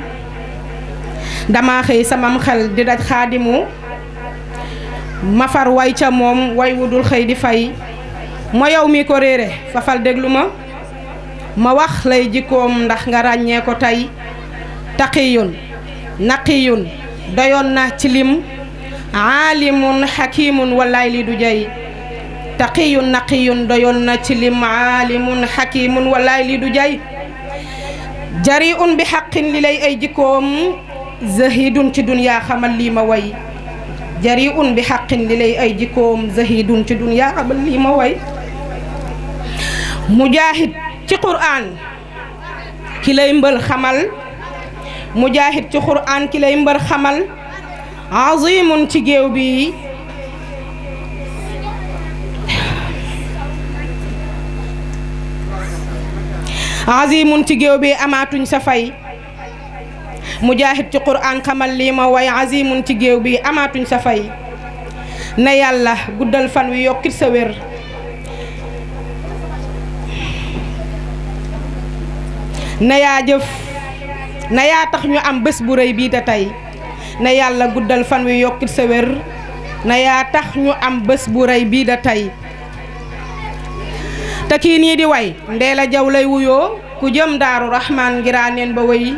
dama xëy samam xel di daj xaadimu ma far way ca moom way wudul xëy di fay ma yow mi ko réere fafal déglu ma wax lay jikkoom ndax nga ràññee ko tey taqiyun naqiyun doyoon na ci lim aalimun hakimun wallaay li du jay taqiyun naqiyun doyoon na ci lim aalimun hakimun wallaay li du jay jariun bi xaqin li lay ay jikkoom zahidun ci dunyaa xamal lii ma way jariun bi xaqin li lay ay jikkoom zahidun ci dunyaa xamal lii ma way mujaahid ci qur'an ki lay mbër xamal mujaahid ci qur'an ki lay mbër xamal azimun ci géew bi azimun ci géew bi amaatuñ sa fay mujaahid ci qur'an xamal lii ma way azimun ci géew bi amaatuñ sa fay na yàlla guddal fan wi yokkit sa wér na yaa jëf na yaa tax ñu am bés bu rëy bii te tey na yàlla guddal fan wi yokkit sa wér na yaa tax ñu am bés bu rëy bii da tey te kii nii di way Ndella Diaw lay wuyoo ku jëm Daaru Rahmaan ngiraaneen ba wéy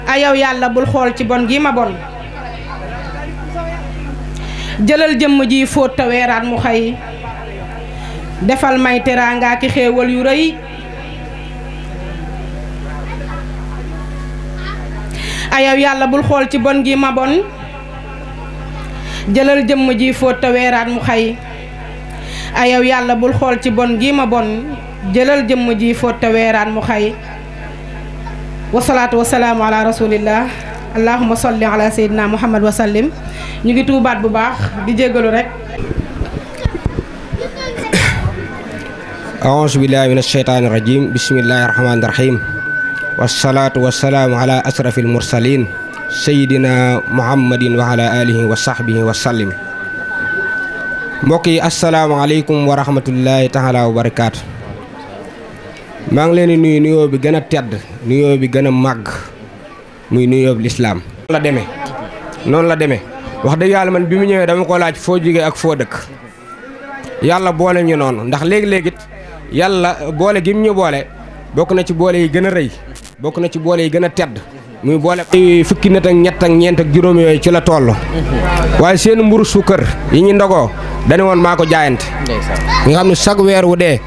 a yow yàlla bul xool ci bon gi ma bon jëlal jëmm ji fóot te weeraat mu xëy defal may teraanga ki xéewal yu rëy a yow yàlla bul xool ci bon gi ma bon jëlal jëmm ji fóot te weeraat mu xëy a yow yàlla bul xool ci bon gi ma bon jëlal jëmm ji fóot te weeraat mu xëy wasalaatu wasalaamu ala rasulillah allahumma salli ala sayyidina muhammad wa sallim ñu ngi tuubaat bu baax di jéggalu rek a'uuzu billahi minash shaytaanir rajiim bismillahir rahmaanir rahiim wassalaatu wassalaamu ala asrafil mursaliin sayyidina muhammadin wa ala alihi wa sahbihi wa sallim mbokk yi assalaamu aleykum wa rahmatullahi taala wa barakaatu maa ngi leen di nuyu nuyoo bi gën a tedd nuyoo bi gën a màgg muy nuyoo bi lislaam noonu la demee wax dëgg yàlla man bi mu ñëwee dama ko laaj foo jógee ak foo dëkk yàlla boole ñu noonu ndax léegi-léegit yàlla boole gi mu ñu boole bokk na ci boole yi gën a rëy bokk na ci boole yi gën a tedd muy boole fukki nit ak ñett ak ñeent ak juróom yooyu ci la toll waaye seen mburu suukar yi ñu ndogoo dañu woon maa ko jaayante nga xam ne chaque weer wu dee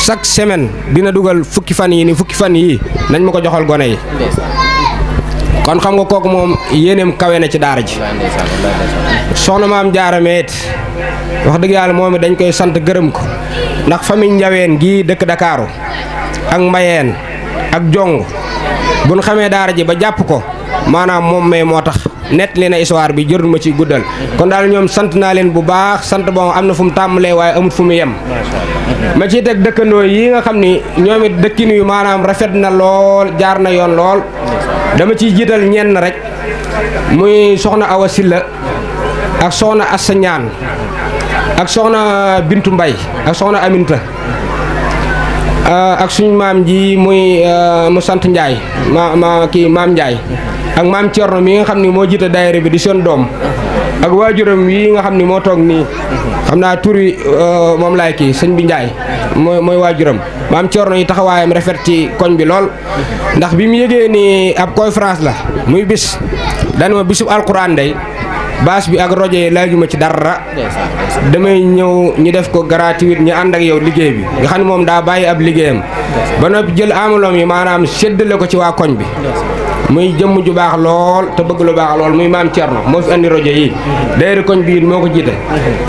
chaque semaine dina dugal fukki fan yi ni fukki fan yii nañ ma ko joxal gone yi kon xam nga kooku moom yéeneem kawe na ci daara ji soxna maam jaarame it wax dëgg yàlla moom it dañ koy sant gërëm ko ndax famille njaween gii dëkk Dakaaru ak mbayeen ak jong bu ñu xamee daara ji ba jàpp ko maanaam moom may moo tax nett li na histoire bi jërul ma ci guddal kon daal ñoom sant naa leen bu baax sant bon am na fu mu tàmbalee waaye amut fu mu yem ma ciy teg dëkkandoo yi nga xam ni ñoom it dëkkin yu maanaam rafet na lool jaar na yoon lool dama ciy jiital ñenn rek muy soxna Awa Silla ak soxna Assa Ñaan ak soxna Bintu Mbay ak soxna Aminta ak suñu maam ji muy mu sant Njaay maam Njaay ak maam Cerno mi nga xam ni moo jiite daayira bi di seen doom ak waajuram yi nga xam ni moo toog nii xam naa turi moom laay kii sëñ bi Njaay mooy waajuram maam Cerno yi taxawaayam rafet ci koñ bi lool ndax bi mu yëgee ni ab conférence la muy bis dana ma bisub alquran day baas bi ak rajo yi laajuma ci dara damay ñëw ñu def ko gratuit ñu ànd ak yow liggéey bi nga xam ne moom daa bàyyi ab liggéeyam ba noppi jël amaloom yi maanaam séddale ko ci waa koñ bi muy jëmm ju baax lool te bëgg lu baax lool muy maam Thierno moo fi andi rajo yi daayira koñ biir moo ko jiite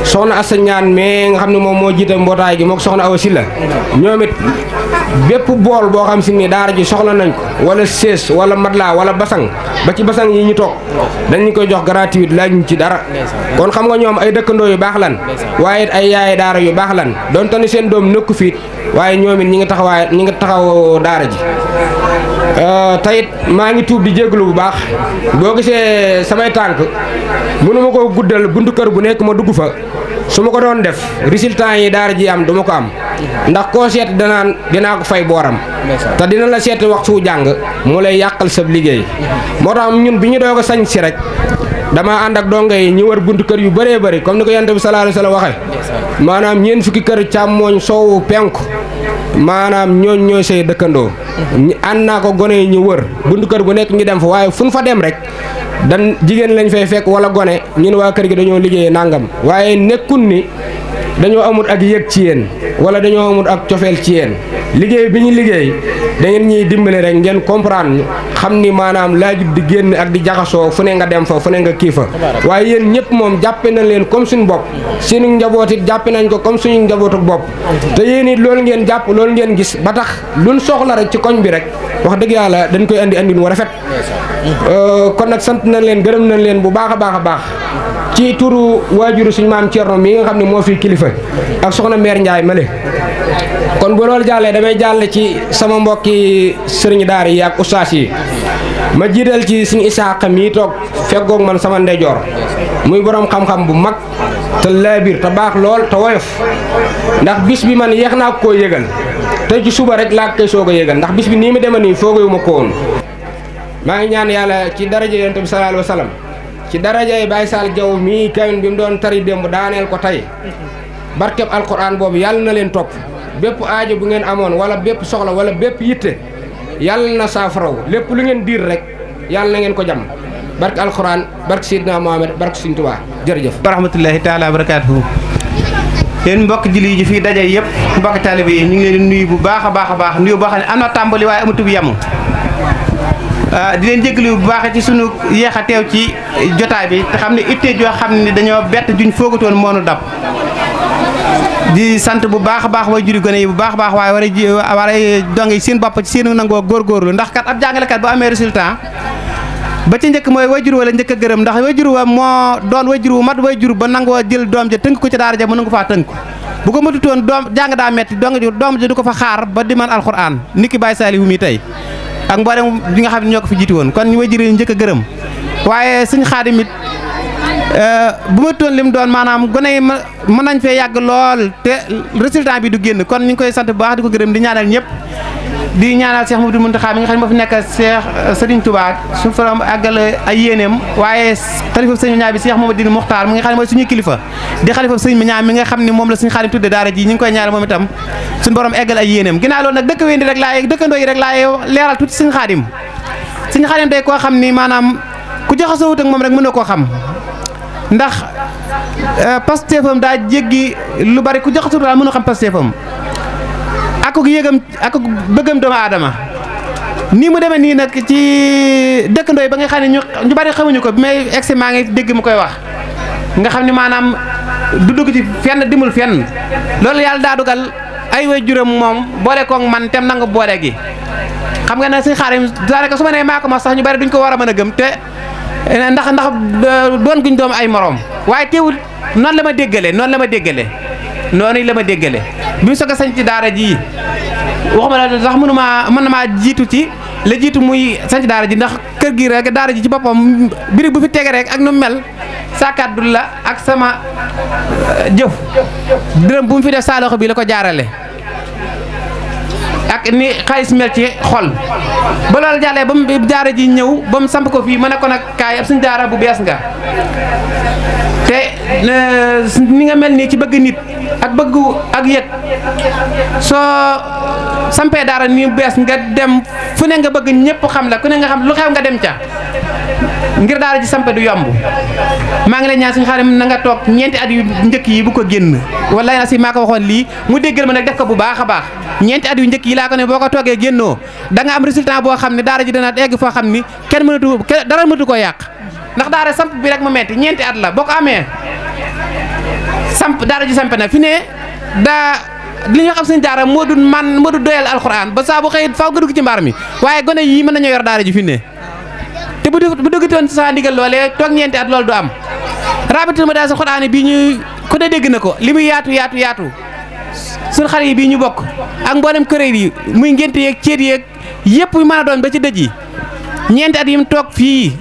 soxna Assa Ñaan mais nga xam ne moom moo jiite mbootaay gi moo ko soxna Awa Silla ñoom it bépp bool boo xam si ni daara ji soxla nañ ko wala sées wala matelas wala basang ba ci basang yi ñu toog dañu koy jox gratuit laajuñ ci dara kon xam nga ñoom ay dëkkandoo yu baax lan waaye it ay yaay daara yu baax lan donte ni seen doom nëkku fiit waaye ñoom it ñi ngi taxaw daara ji tayit maa ngi tuub di jégalu bu baax boo gisee samay tànk mënuma ko guddal buntu kër bu nekk ma dugg fa su ma ko doon def résultat yi daara ji am duma ko am ndax koo seet dinaa ko fay booram te dina la seet waxtu jàng mu lay yàqal sa liggéey moo tax ñun bi ñu doog a sañ si rek dama ànd ak donga yi ñu wër buntu kër yu bëree bëri comme ni ko yonent bi sallallahu alayhi wasallam waxee maanaam ñeent fukki kër càmmooñ soowu penku maanaam ñooy say dëkkandoo ànd naa ko gone yi ñu wër buntu kër bu nekk ñu dem fa waaye fu ñu fa dem rek dan jigéen lañ fay fekk wala gone ñun waa kër gi dañoo liggéeyee nangam waaye nekkul ni dañoo amul ak yëg ci yéen wala dañoo amul ak cofeel ci yéen liggéey bi ñu liggéey da ngeen ñuy dimbale rek ngeen comprendre xam ni maanaam laajut di génn ak di jaxasoo fu ne nga dem fa fu ne nga kii fa waaye yéen ñëpp moom jàppe nañ leen comme suñu bopp suñu njaboot it jàppe nañ ko comme suñu njabootu bopp te yéen it loolu ngeen jàpp loolu ngeen gis ba tax luñ soxla rek ci koñ bi rek wax dëgg yàlla dañ koy andi nu rafet kon nag sant nañ leen gërëm nañ leen bu baax a baax a baax ci turu waajuru suñu maam Thierno mi nga xam ne moo fi kilifa ak soxna mère Ndiaye male kon bu loolu jàllee damay jàll ci sama mbokki sëriñ daara yi ak ustaas yi ma jiital ci suñu Isaaqa mii toog feggoog man sama ndeyjoor muy borom xam-xam bu mag te laabir te baax lool te woyof ndax bis bi man yeex naa koo yëgal te ci suba rek laa koy soog a yëgal ndax bis bi nii mu demee nii foogewuma ko woon. maa ngi ñaan yàlla ci daraja yonent bi sallallahu alayhi wa sallam ci daraja yi Baye Sall Jaw mii kawen bi mu doon tari démb daaneel ko tey barkeb alquran boobu yàlla na leen topp bépp aajo bu ngeen amoon wala bépp soxla wala bépp yitte yàlla na saafaraw lépp lu ngeen diir rek yàlla na ngeen ko jàmm barke alquran barke Seydina Mohamed barke Sëriñ Tuubaa jërëjëf. wa rahmatullahi taala wa barakaatuhu. yéen mbokk julli yi fi daje yëpp mbokk taalibe yi ñu ngi leen di nuyu bu baax a baax nuyu boo xam ne am na tàmbali waaye amatu bu yamu. di leen jégalu bu baax ci sunu yéex a teew ci jotaay bi te xam ne itte joo xam ne dañoo bett juñ foogatoon moo nu dab. di sant bu baax a baax way juri gone yi bu baax a baax waaye war a donge seen bopp ci seen nangoo góorgóorlu ndax kat ab jàngalekat bu amee résultat ba ci njëkk mooy wayjur wala njëkk a gërëm ndax wayjur wa moo doon wayjur wu mat wayjur ba nangoo jël doom ja tënk ko ci daara ja mu nangu faa tënk bu ko matutoon doom jàng daa metti doom ja du ko fa xaar ba di man alxuraan niki Baye Saliou mi tey ak mboolem bi nga xam ne ñoo ko fi jiitu woon kon ñu wayjur yi njëkk a gërëm waaye suñu Xaadim it bu ma toon lim doon maanaam gone yi mën nañ fee yàgg lool te résultat bi du génn kon ñu ngi koy sant bu baax di ko gërëm di ñaanal ñëpp di ñaanal Cheikh Mouhamadou Mountakha mi nga xam ne moo fi nekk Cheikh Serigne Touba suñu faram àggal ay yéeneem waaye xalifa sëñ ñaa bi Cheikh Mouhamadou Mokhtar mi nga xam ne mooy suñu kilifa di xalifa sëñ ñaa mi nga xam ne moom la suñu Xaadim tudde daara ji ñu ngi koy ñaanal moom itam suñu borom eggal ay yéeneem ginnaaw loolu nag dëkkandoo yi rek laay leeral tuuti suñu Xaadim day koo xam ni maanaam ku jaxasoo wut ak moom rek mën na koo xam ndax Pastefam daa jéggi lu bari ku jaxasoo daal mën a xam Pastefam ak ko yëgam ak bëggam doomu aadama nii mu demee nii nag ci dëkkandoo yi ba nga xam ne ñu bari xamuñu ko bi may egsi maa ngi dégg mu koy wax nga xam ne maanaam du dugg ci fenn dimul fenn loolu yàlla daa dugal ay waajuram moom boole koog man tem nangu boole gi xam nga ne suñu Xaadim daanaka su ma nee maa ko ma sax ñu bari duñ ko war a mën a gëm te ndax doon guñ doom ay morom waaye teewul noonu la ma déggale noonu la ma déggale bi mu soog a sañ ci daara ji waxuma la sax mën na maa jiitu ci la jiitu muy sañ ci daara ji ndax kër gi rek daara ji ci boppam birig bu fi tege rek ak nu mel sa kàddu la ak sama jëf dërëm bu mu fi def saa loxo bi la ko jaarale ak ni xaalis mel ci xol ba loolu jàllee ba mu daara ji ñëw ba mu samp ko fii ma ne ko nag kaay ab suñu daara bu bees nga te ni nga mel nii ci bëgg nit ak bëggu ak yëg soo sampee daara ni bees nga dem fu ne nga bëgg ñëpp xam la ku ne nga xam lu xew nga dem ca ngir daara ji sampe du yomb maa ngi lay ñaan suñu Xaadim na nga toog ñeenti at yu njëkk yi bu ko génn wala na si maa ko waxoon lii mu déggal ma nag def ko bu baax a baax ñeenti at yu njëkk yi laa ko ne boo ko toogee génnoo da nga am résultat boo xam ne daara ji dana egg foo xam ni dara mënatu koo yàq ndax daara samp bi rek mu metti ñeenti at la boo ko amee samp daara ji sampe na fi ne daa li ñu xam suñu daara moo du doyal alxuraan ba saa bu xëy faaw nga dugg ci mbaar mi waaye gone yii mën nañoo yor daara ji fi ne te bu duggatoon ci sa ndigal loolee toog ñeenti at loolu du am rabatina ma daal sa xuraan bii ñuy ku ne dégg na ko li muy yaatu suñu xale yi bii ñu bokk ak mboolem kuréel yi muy ngénte yeeg céet yeeg yëpp yu mën a doon ba ci dëj yi ñeenti at yi mu toog fii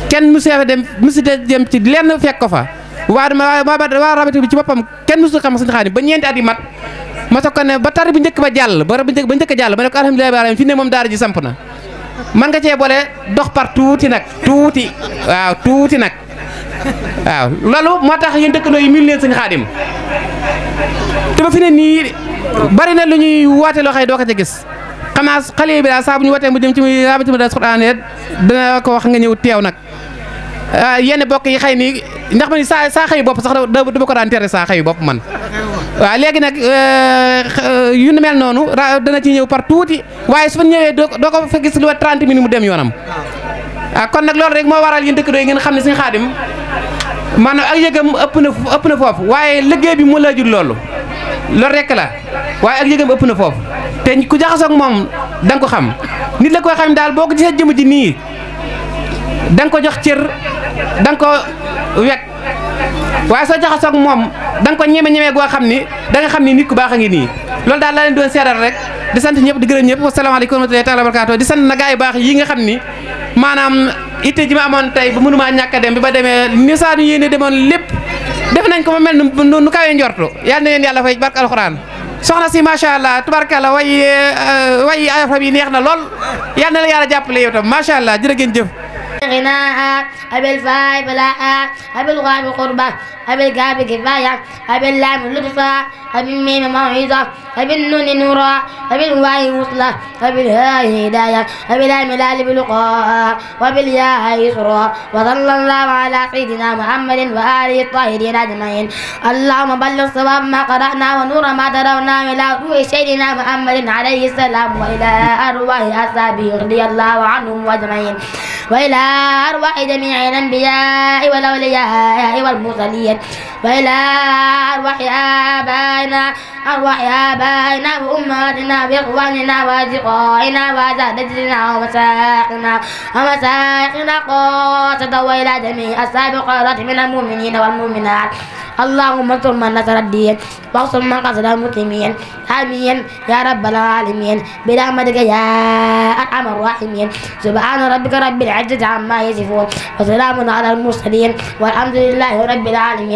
kenn musu dem ci lenn fekk ko fa waa rabati bi ci boppam kenn musu xam suñu Xaadim ba ñeenti at yi mat ma soog ko ne ba tar bu njëkk ba jàll ba njëkk a jàll ma ne ko alhamdulilah baram fi ne moom daara ji samp na man nga cee boole dox par tuuti nag waaw loolu moo tax yéen dëkkandoo yi miin leen suñu Xaadim te ba fi ne nii bari na lu ñuy woote loo xëy doo ko ca gis xam naa xale bi daal saa bu ñu wootee mu dem ci muy rabati ma daal Alxuraan dana ko wax nga ñëw teew nag yenn bokk yi xëy nii ndax ma ni saa xëyu bopp sax dama ko daan tere saa xëyu bopp man waaw léegi nag yu nu mel noonu dana ci ñëw par tuuti waaye su fa ñëwee doo ko fa gis lu wa 30 minutes mu dem yoonam kon nag loolu rek moo waral yéen dëkkandoo yi ngeen xam ne suñu Xaadim maanaam ak yëgam ëpp na foofu waaye liggéey bi mu laajul loolu rek la waaye ak yëgam ëpp na foofu te ku jaxasoo ak moom da nga ko xam nit la koy xam daal boo ko gisee jëmm ji nii da nga ko jox cër da nga ko wekk waaye soo jaxasoo ak moom da nga ko ñeme goo xam ni da nga xam ni nit ku baax a ngi nii loolu daal laa leen doon seeral rek di sant ñëpp di gërëm ñëpp wasalaamaaleykum wa rahmatullaahi taala wa barakaatuh di sant na gaa yu baax yi nga xam ni maanaam itte ji ma amoon tey ba mënumaa ñàkk a dem bi ba demee ni saa ñu yéene demoon lépp def nañ ko ma mel nu kawee njortu yal na leen yàlla fay barke alxuraan soxna si macha allah tubarkalla way ayafam yi neex na lool yal na la yàlla jàppale yow tam macha allah jërë ngeen jëf. غناء أبي الفاي بلاء أبي الغاب قربة أبي الكاب كفاية أبي اللام لطفا أبي الميم موعظة أبي النون نورا أبي الواي وصلة أبي الهاء هداية أبي اللام لال بلقاء وأبي الياء يسرا وصلى الله على سيدنا محمد وآله الطاهرين أجمعين. اللهم بلغ صواب ما قرأنا ونور ما ترونا إلى روح سيدنا محمد عليه السلام وإلى أرواح أصحابه رضي الله عنهم أجمعين وإلى أرواح جميع الأنبياء والأولياء والمرسلين وإلى أرواح آبائنا وأمهاتنا وإخواننا وأصدقائنا وأساتذتنا ومشايخنا قاصة وإلى جميع أصحاب الخيرات من المؤمنين والمؤمنات. اللهم انصر من نصر الدين واغفر من قتل المسلمين آمين يا رب العالمين برحمتك يا أرحم الراحمين. سبحان ربك رب العزة عما يصفون وسلام على المرسلين والحمد لله رب العالمين.